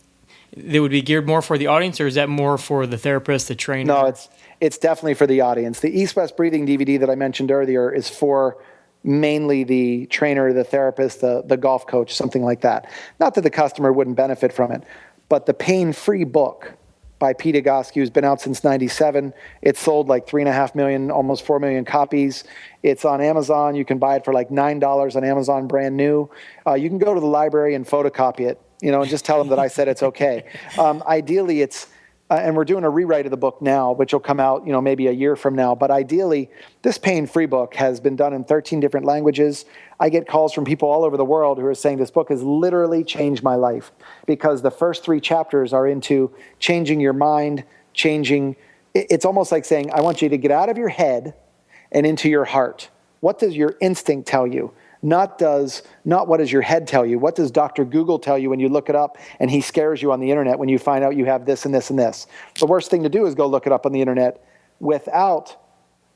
geared more for the audience, or is that more for the therapist, the trainer? No, it's definitely for the audience. The East-West Breathing DVD that I mentioned earlier is for mainly the trainer, the therapist, the golf coach, something like that. Not that the customer wouldn't benefit from it, but the Pain-Free book by Pete Egoscue has been out since 97. It's sold like 3.5 million, almost 4 million copies. It's on Amazon. You can buy it for like $9 on Amazon, brand new. You can go to the library and photocopy it, and just tell them that I said it's okay. Ideally, it's, and we're doing a rewrite of the book now, which will come out, maybe a year from now. But ideally, this Pain-Free book has been done in 13 different languages. I get calls from people all over the world who are saying this book has literally changed my life, because the first 3 chapters are into changing your mind, it's almost like saying, I want you to get out of your head and into your heart. What does your instinct tell you? Not what does your head tell you. What does Dr. Google tell you when you look it up and he scares you on the internet when you find out you have this and this and this? The worst thing to do is go look it up on the internet without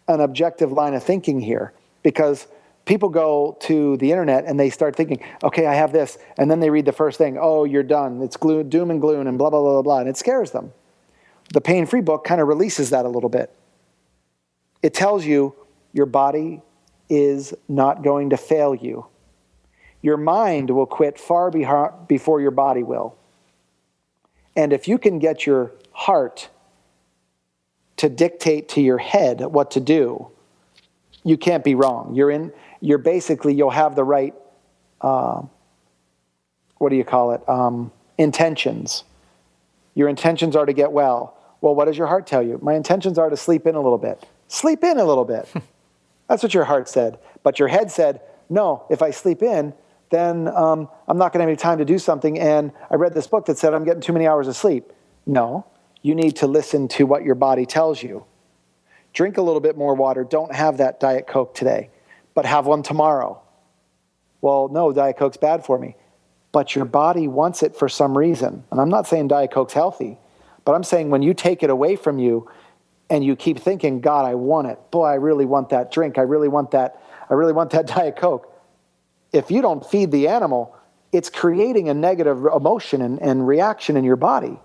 an objective line of thinking here, because people go to the internet and they start thinking, okay, I have this, and then they read the first thing, oh, you're done. It's doom and gloom and blah, blah, blah, blah, blah, and it scares them. The Pain-Free book kind of releases that a little bit. It tells you your body is not going to fail you. Your mind will quit far before your body will. And if you can get your heart to dictate to your head what to do, you can't be wrong. You'll have the right, intentions. Your intentions are to get well. Well, what does your heart tell you? My intentions are to sleep in a little bit. Sleep in a little bit. That's what your heart said. But your head said, no, if I sleep in, then I'm not going to have any time to do something. And I read this book that said I'm getting too many hours of sleep. No, you need to listen to what your body tells you. Drink a little bit more water. Don't have that Diet Coke today, but have one tomorrow. Well, no, Diet Coke's bad for me. But your body wants it for some reason. And I'm not saying Diet Coke's healthy, but I'm saying when you take it away from you and you keep thinking, God, I want it. Boy, I really want that drink. I really want that Diet Coke. If you don't feed the animal, it's creating a negative emotion and reaction in your body.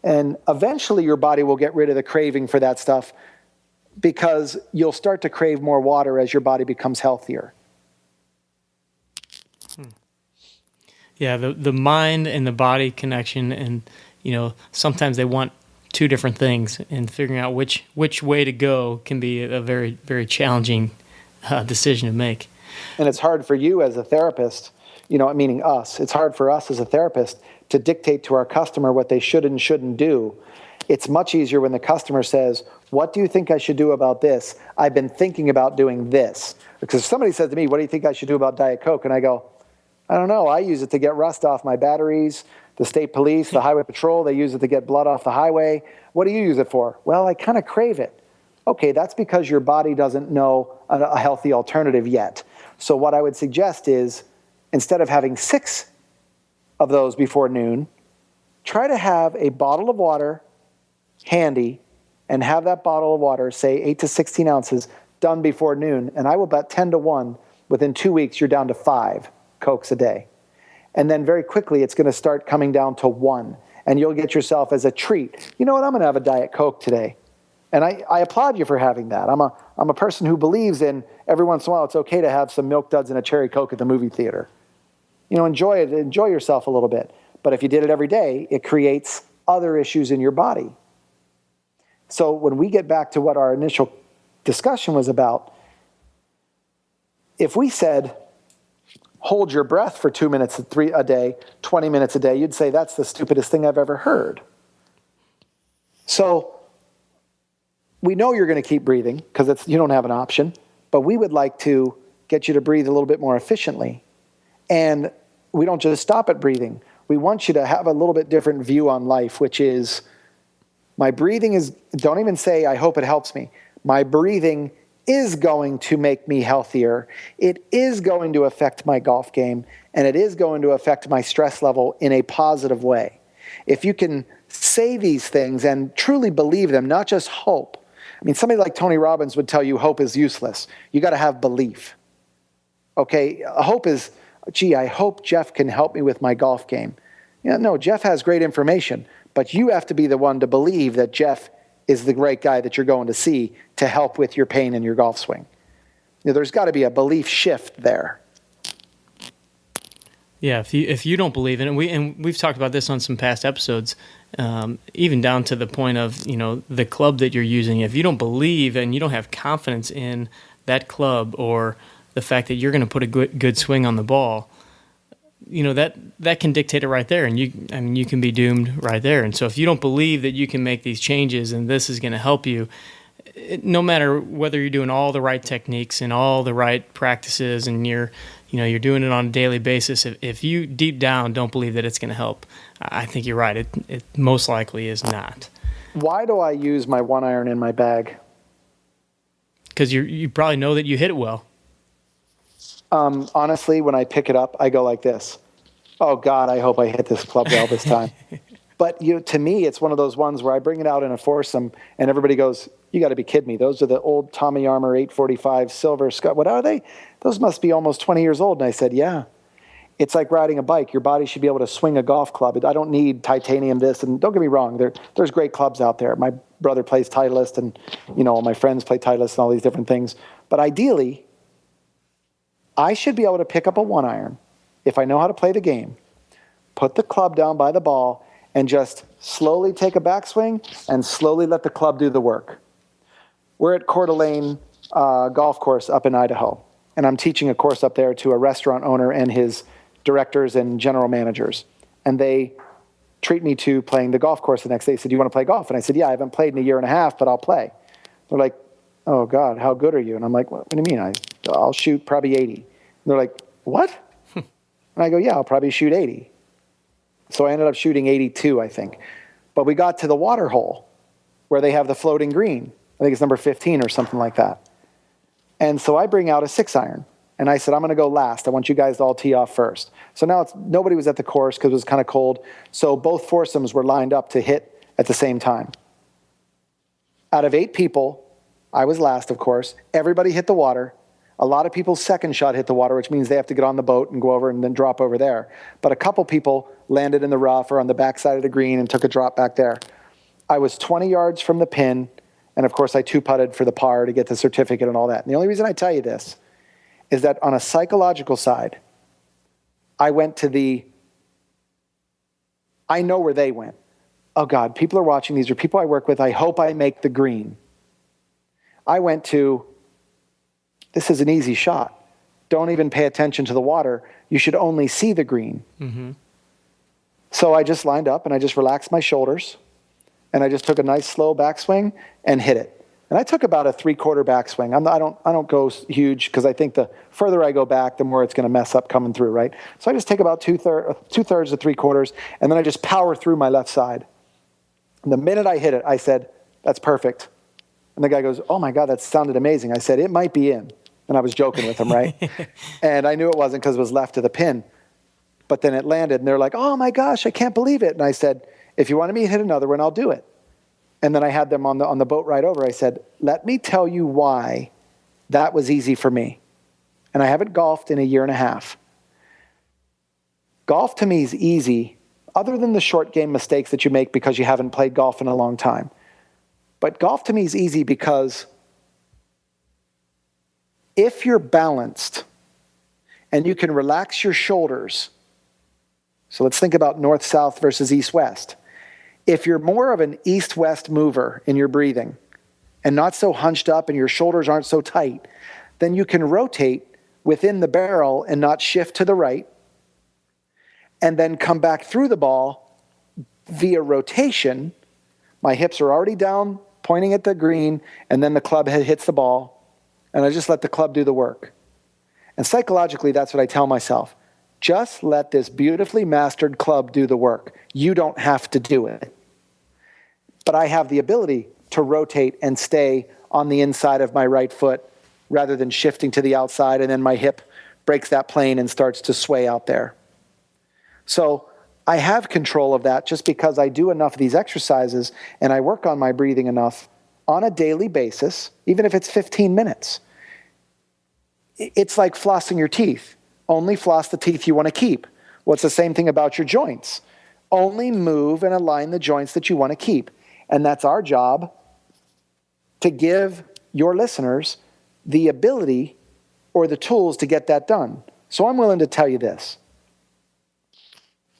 And eventually your body will get rid of the craving for that stuff, because you'll start to crave more water as your body becomes healthier. Yeah, the mind and the body connection, and sometimes they want 2 different things, and figuring out which way to go can be a very, very challenging decision to make. And it's hard for you as a therapist, meaning us. It's hard for us as a therapist to dictate to our customer what they should and shouldn't do. It's much easier when the customer says, what do you think I should do about this? I've been thinking about doing this. Because if somebody says to me, what do you think I should do about Diet Coke? And I go, I don't know. I use it to get rust off my batteries. The state police, the highway patrol, they use it to get blood off the highway. What do you use it for? Well, I kind of crave it. Okay, that's because your body doesn't know a healthy alternative yet. So what I would suggest is, instead of having 6 of those before noon, try to have a bottle of water handy, and have that bottle of water, say 8 to 16 ounces, done before noon. And I will bet 10 to 1, within 2 weeks, you're down to 5 Cokes a day. And then very quickly, it's going to start coming down to 1. And you'll get yourself as a treat. You know what? I'm going to have a Diet Coke today. And I applaud you for having that. I'm a person who believes in every once in a while it's okay to have some Milk Duds and a Cherry Coke at the movie theater. Enjoy it. Enjoy yourself a little bit. But if you did it every day, it creates other issues in your body. So when we get back to what our initial discussion was about, if we said, hold your breath for 2 minutes a day, 20 minutes a day, you'd say that's the stupidest thing I've ever heard. So we know you're going to keep breathing because you don't have an option, but we would like to get you to breathe a little bit more efficiently. And we don't just stop at breathing. We want you to have a little bit different view on life, which is my breathing is, don't even say, I hope it helps me. My breathing is going to make me healthier. It is going to affect my golf game, and it is going to affect my stress level in a positive way. If you can say these things and truly believe them, not just hope. I mean, somebody like Tony Robbins would tell you hope is useless. You got to have belief. Okay, hope is, gee, I hope Jeff can help me with my golf game. No, Jeff has great information, but you have to be the one to believe that Jeff is the great guy that you're going to see to help with your pain in your golf swing. There's got to be a belief shift there. Yeah, if you don't believe in it, and we've talked about this on some past episodes, even down to the point of the club that you're using. If you don't believe and you don't have confidence in that club or the fact that you're going to put a good swing on the ball, that can dictate it right there, and you can be doomed right there. And so if you don't believe that you can make these changes and this is going to help you, no matter whether you're doing all the right techniques and all the right practices and you're doing it on a daily basis, if you deep down don't believe that it's going to help, I think you're right. It most likely is not. Why do I use my 1-iron in my bag? Because you probably know that you hit it well. Honestly, when I pick it up, I go like this. Oh, God, I hope I hit this club well this time. But to me, it's one of those ones where I bring it out in a foursome, and everybody goes, you got to be kidding me. Those are the old Tommy Armour 845 silver Scott. What are they? Those must be almost 20 years old. And I said, yeah. It's like riding a bike. Your body should be able to swing a golf club. I don't need titanium this. And don't get me wrong, there's great clubs out there. My brother plays Titleist, and all my friends play Titleist and all these different things. But ideally, I should be able to pick up a 1-iron if I know how to play the game, put the club down by the ball, and just slowly take a backswing and slowly let the club do the work. We're at Coeur d'Alene Golf Course up in Idaho, and I'm teaching a course up there to a restaurant owner and his directors and general managers. And they treat me to playing the golf course the next day. They said, do you want to play golf? And I said, yeah, I haven't played in a year and a half, but I'll play. They're like, oh, God, how good are you? And I'm like, what do you mean? I'll shoot probably 80. And they're like, what? And I go, yeah, I'll probably shoot 80. So I ended up shooting 82, I think. But we got to the water hole where they have the floating green. I think it's number 15 or something like that. And so I bring out a 6-iron. And I said, I'm going to go last. I want you guys to all tee off first. So now nobody was at the course because it was kind of cold. So both foursomes were lined up to hit at the same time. Out of 8 people, I was last, of course. Everybody hit the water. A lot of people's second shot hit the water, which means they have to get on the boat and go over and then drop over there. But a couple people landed in the rough or on the backside of the green and took a drop back there. I was 20 yards from the pin, and of course I 2-putted for the par to get the certificate and all that. And the only reason I tell you this is that on a psychological side, I went to I know where they went. Oh God, people are watching. These are people I work with. I hope I make the green. I went to, this is an easy shot. Don't even pay attention to the water. You should only see the green. Mm-hmm. So I just lined up and I just relaxed my shoulders and I just took a nice slow backswing and hit it. And I took about a 3/4 backswing. I don't go huge because I think the further I go back, the more it's going to mess up coming through, right? So I just take about 2/3 to 3/4, and then I just power through my left side. And the minute I hit it, I said, that's perfect. And the guy goes, oh my God, that sounded amazing. I said, it might be in. And I was joking with him, right? And I knew it wasn't because it was left of the pin. But then it landed, and they're like, oh my gosh, I can't believe it. And I said, if you wanted me to hit another one, I'll do it. And then I had them on the boat ride over. I said, let me tell you why that was easy for me. And I haven't golfed in a year and a half. Golf to me is easy, other than the short game mistakes that you make because you haven't played golf in a long time. But golf to me is easy because if you're balanced and you can relax your shoulders So let's think about north-south versus east-west. If you're more of an east-west mover in your breathing and not so hunched up and your shoulders aren't so tight, then you can rotate within the barrel and not shift to the right, and then come back through the ball via rotation. My hips are already down, pointing at the green, and then the club head hits the ball, and I just let the club do the work. And psychologically, that's what I tell myself. Just let this beautifully mastered club do the work. You don't have to do it. But I have the ability to rotate and stay on the inside of my right foot rather than shifting to the outside, and then my hip breaks that plane and starts to sway out there. So I have control of that just because I do enough of these exercises and I work on my breathing enough on a daily basis, even if it's 15 minutes. It's like flossing your teeth. Only floss the teeth you want to keep. Well, it's the same thing about your joints. Only move and align the joints that you want to keep. And that's our job, to give your listeners the ability or the tools to get that done. So I'm willing to tell you this.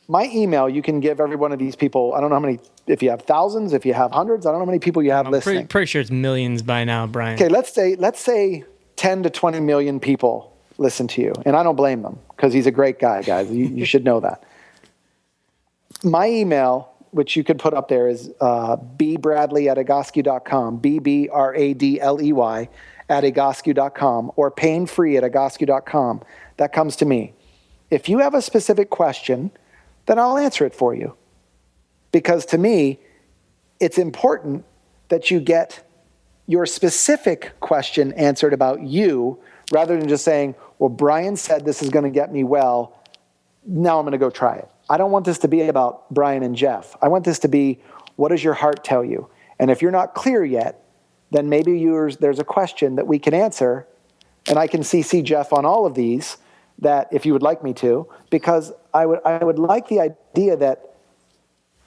My email, you can give every one of these people, I don't know how many, if you have thousands, if you have hundreds, I don't know how many people you have listening. I'm pretty sure it's millions by now, Brian. Okay, let's say 10 to 20 million people listen to you. And I don't blame them because he's a great guy, guys. You should know that. My email, which you could put up there, is bbradley@egoscue.com, BBRADLEY @egoscue.com, or painfree@egoscue.com. That comes to me. If you have a specific question, then I'll answer it for you. Because to me, it's important that you get your specific question answered about you, rather than just saying, well, Brian said this is going to get me well, now I'm going to go try it. I don't want this to be about Brian and Jeff. I want this to be, what does your heart tell you? And if you're not clear yet, then maybe there's a question that we can answer, and I can CC Jeff on all of these, that if you would like me to, because I would like the idea that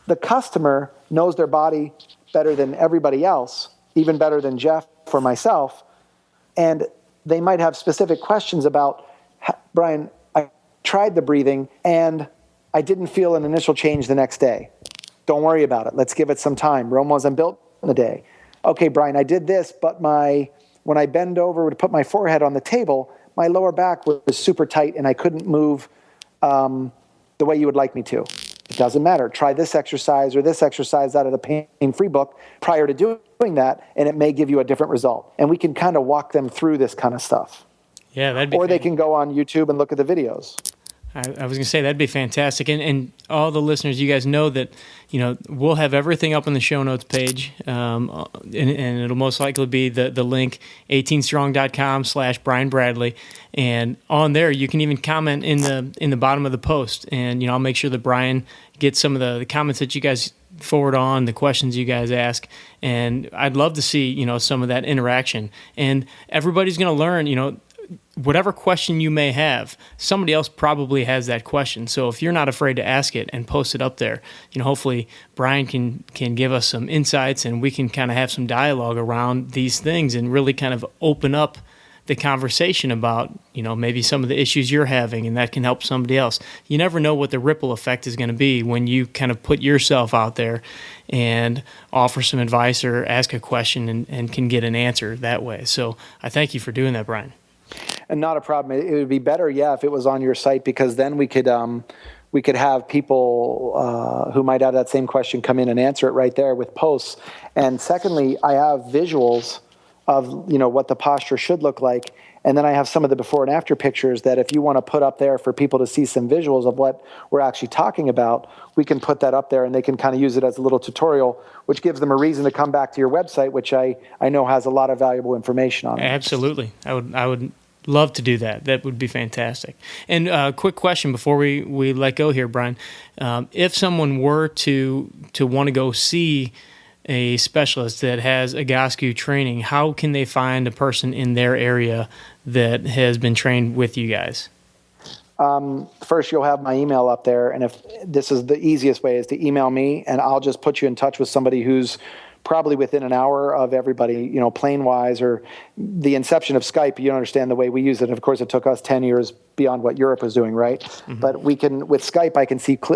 the customer knows their body better than everybody else, even better than Jeff or myself, and they might have specific questions about, Brian, I tried the breathing and I didn't feel an initial change the next day. Don't worry about it. Let's give it some time. Rome wasn't built in a day. Okay, Brian, I did this, but when I bend over to put my forehead on the table, my lower back was super tight and I couldn't move the way you would like me to. It doesn't matter. Try this exercise or this exercise out of the pain-free book prior to doing that, and it may give you a different result. And we can kind of walk them through this kind of stuff. Yeah, that'd be. Or they can go on YouTube and look at the videos. I was going to say that'd be fantastic, and all the listeners, you guys know that we'll have everything up on the show notes page, and it'll most likely be the link 18strong.com/Brian Bradley, and on there you can even comment in the bottom of the post, and I'll make sure that Brian gets some of the comments that you guys forward on, the questions you guys ask, and I'd love to see some of that interaction, and everybody's going to learn. Whatever question you may have, somebody else probably has that question. So if you're not afraid to ask it and post it up there, hopefully Brian can give us some insights and we can kind of have some dialogue around these things and really kind of open up the conversation about, maybe some of the issues you're having, and that can help somebody else. You never know what the ripple effect is going to be when you kind of put yourself out there and offer some advice or ask a question and can get an answer that way. So I thank you for doing that, Brian. And not a problem. It would be better, if it was on your site, because then we could have people who might have that same question come in and answer it right there with posts. And secondly, I have visuals of what the posture should look like, and then I have some of the before and after pictures that if you want to put up there for people to see some visuals of what we're actually talking about, we can put that up there and they can kind of use it as a little tutorial, which gives them a reason to come back to your website, which I know has a lot of valuable information on it. Absolutely. I would love to do that. That would be fantastic. And a quick question before we let go here, Brian. If someone were to want to go see a specialist that has Egoscue training, how can they find a person in their area that has been trained with you guys? First, you'll have my email up there, and if this is the easiest way, is to email me, and I'll just put you in touch with somebody who's probably within an hour of everybody, plane wise, or the inception of Skype. You understand the way we use it. Of course, it took us 10 years beyond what Europe was doing, right? Mm-hmm. But with Skype,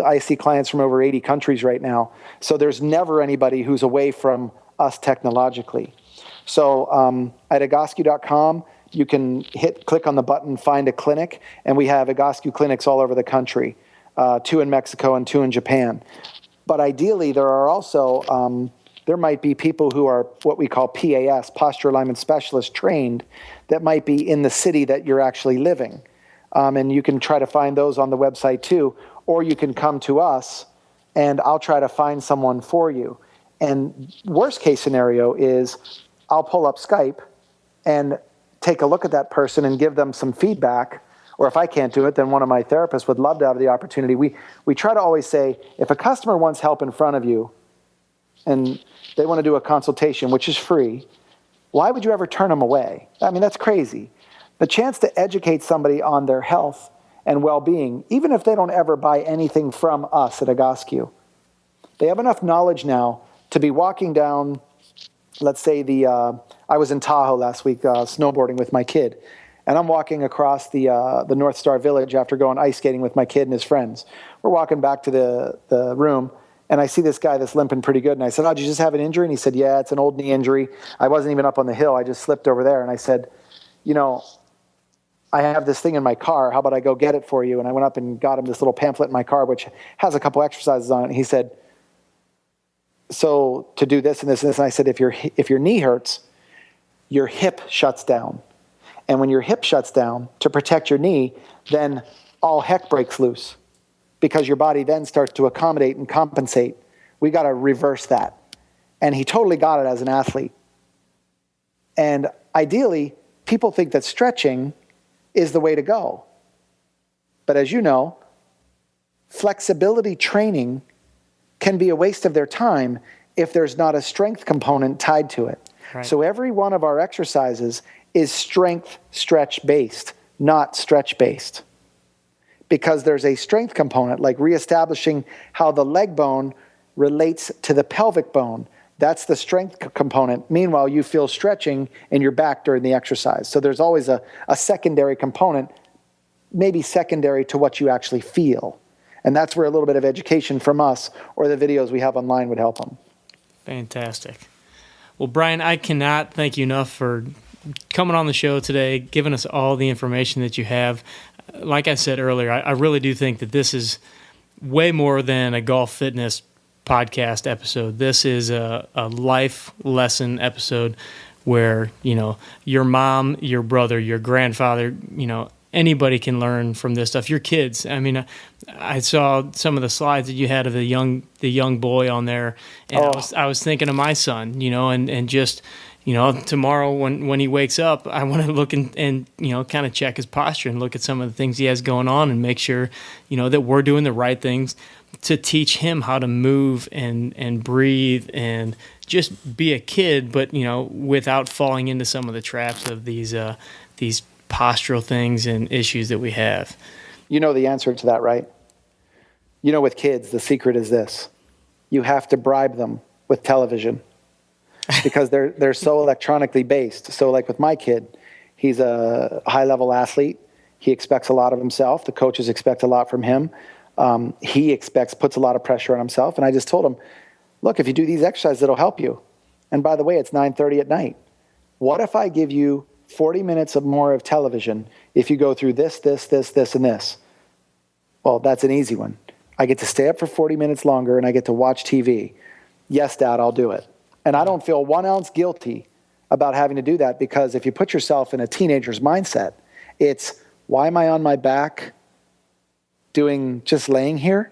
I see clients from over 80 countries right now. So there's never anybody who's away from us technologically. So at Egoscue.com, you can click on the button, find a clinic, and we have Egoscue clinics all over the country, 2 in Mexico and 2 in Japan. But ideally, there are also, there might be people who are what we call PAS, posture alignment specialist trained, that might be in the city that you're actually living. And you can try to find those on the website too, or you can come to us and I'll try to find someone for you. And worst case scenario is I'll pull up Skype and take a look at that person and give them some feedback. Or if I can't do it, then one of my therapists would love to have the opportunity. We try to always say, if a customer wants help in front of you and they want to do a consultation, which is free, why would you ever turn them away? I mean, that's crazy. The chance to educate somebody on their health and well-being, even if they don't ever buy anything from us at Egoscue, they have enough knowledge now to be walking down, let's say I was in Tahoe last week snowboarding with my kid, and I'm walking across the North Star Village after going ice skating with my kid and his friends. We're walking back to the room, and I see this guy that's limping pretty good, and I said, "Oh, did you just have an injury?" And he said, "Yeah, it's an old knee injury. I wasn't even up on the hill. I just slipped over there." And I said, I have this thing in my car. How about I go get it for you? And I went up and got him this little pamphlet in my car, which has a couple exercises on it. And he said, "So to do this and this and this." And I said, if your knee hurts, your hip shuts down. And when your hip shuts down to protect your knee, then all heck breaks loose because your body then starts to accommodate and compensate. We got to reverse that. And he totally got it as an athlete. And ideally, people think that stretching is the way to go. But as you know, flexibility training can be a waste of their time if there's not a strength component tied to it. Right. So every one of our exercises is strength stretch based, not stretch based. Because there's a strength component, like reestablishing how the leg bone relates to the pelvic bone. That's the strength component. Meanwhile, you feel stretching in your back during the exercise. So there's always a secondary component, maybe secondary to what you actually feel. And that's where a little bit of education from us or the videos we have online would help them. Fantastic. Well, Brian, I cannot thank you enough for coming on the show today, giving us all the information that you have. Like I said earlier, I really do think that this is way more than a golf fitness podcast episode. This is a life lesson episode where, your mom, your brother, your grandfather, anybody can learn from this stuff. Your kids. I mean, I saw some of the slides that you had of the young boy on there, and I was thinking of my son, and just, tomorrow when he wakes up, I want to look and kind of check his posture and look at some of the things he has going on and make sure, that we're doing the right things to teach him how to move and breathe and just be a kid, but, without falling into some of the traps of these postural things and issues that we have. You know the answer to that, right? With kids, the secret is this. You have to bribe them with television because they're so electronically based. So like with my kid, he's a high-level athlete. He expects a lot of himself. The coaches expect a lot from him. He puts a lot of pressure on himself. And I just told him, look, if you do these exercises, it'll help you. And by the way, it's 9:30 at night. What if I give you 40 minutes of more of television if you go through this, and this? Well, that's an easy one. I get to stay up for 40 minutes longer and I get to watch TV. Yes, Dad, I'll do it. And I don't feel 1 ounce guilty about having to do that because if you put yourself in a teenager's mindset, it's, why am I on my back just laying here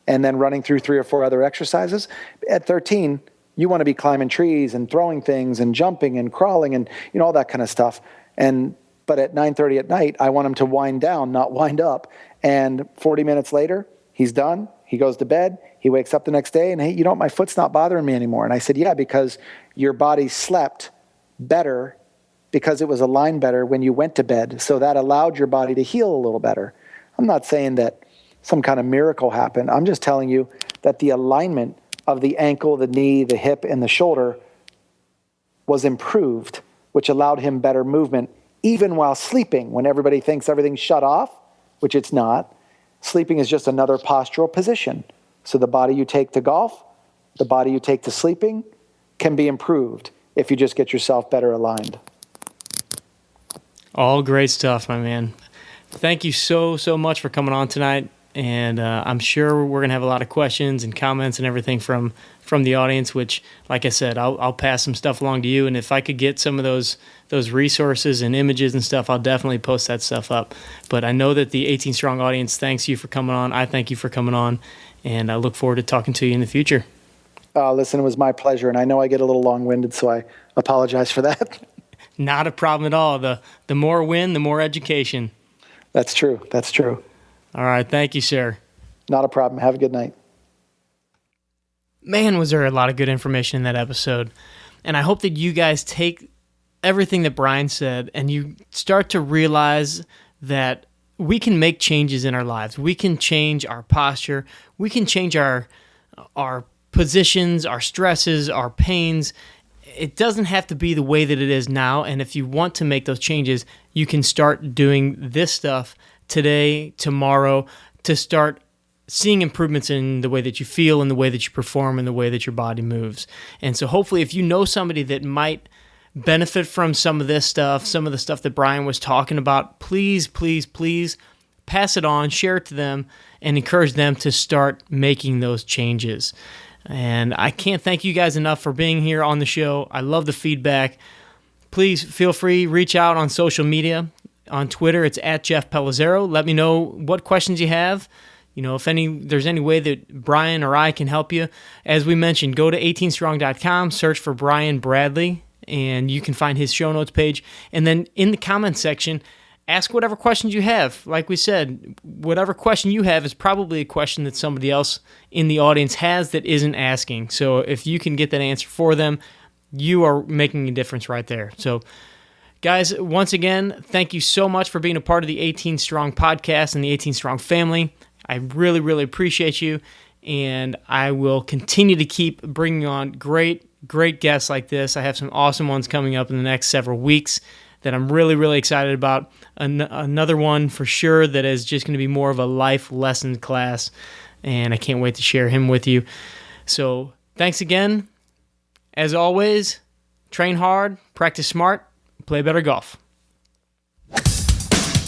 and then running through 3 or 4 other exercises? At 13, you want to be climbing trees and throwing things and jumping and crawling and all that kind of stuff. But at 9:30 at night, I want him to wind down, not wind up. And 40 minutes later, he's done. He goes to bed. He wakes up the next day and, hey, my foot's not bothering me anymore. And I said, yeah, because your body slept better because it was aligned better when you went to bed. So that allowed your body to heal a little better. I'm not saying that some kind of miracle happened. I'm just telling you that the alignment of the ankle, the knee, the hip, and the shoulder was improved, which allowed him better movement even while sleeping. When everybody thinks everything's shut off, which it's not, sleeping is just another postural position. So the body you take to golf, the body you take to sleeping can be improved if you just get yourself better aligned. All great stuff, my man. Thank you so much for coming on tonight. And I'm sure we're going to have a lot of questions and comments and everything from the audience, which, like I said, I'll pass some stuff along to you. And if I could get some of those resources and images and stuff, I'll definitely post that stuff up. But I know that the 18 Strong audience thanks you for coming on. I thank you for coming on. And I look forward to talking to you in the future. Listen, it was my pleasure. And I know I get a little long-winded, so I apologize for that. Not a problem at all. The more win, the more education. That's true. That's true. All right. Thank you, sir. Not a problem. Have a good night. Man, was there a lot of good information in that episode. And I hope that you guys take everything that Brian said and you start to realize that we can make changes in our lives. We can change our posture. We can change our positions, our stresses, our pains. It doesn't have to be the way that it is now. And if you want to make those changes, you can start doing this stuff today, tomorrow, to start seeing improvements in the way that you feel, in the way that you perform, in the way that your body moves. And so hopefully if you know somebody that might benefit from some of this stuff, some of the stuff that Brian was talking about, please pass it on, share it to them, and encourage them to start making those changes. And I can't thank you guys enough for being here on the show. I love the feedback. Please feel free, reach out on social media. On Twitter, it's @JeffPellizzero. Let me know what questions you have. If there's any way that Brian or I can help you. As we mentioned, go to 18strong.com, search for Brian Bradley, and you can find his show notes page. And then in the comments section, ask whatever questions you have. Like we said, whatever question you have is probably a question that somebody else in the audience has that isn't asking. So if you can get that answer for them, you are making a difference right there. So guys, once again, thank you so much for being a part of the 18 Strong podcast and the 18 Strong family. I really appreciate you, and I will continue to keep bringing on great guests like this. I have some awesome ones coming up in the next several weeks that I'm really excited about. Another one for sure that is just going to be more of a life lesson class, and I can't wait to share him with you. So thanks again. As always, train hard, practice smart, play better golf.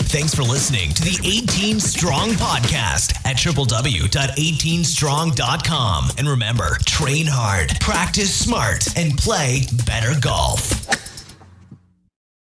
Thanks for listening to the 18 Strong podcast at www.18strong.com. And remember, train hard, practice smart, and play better golf.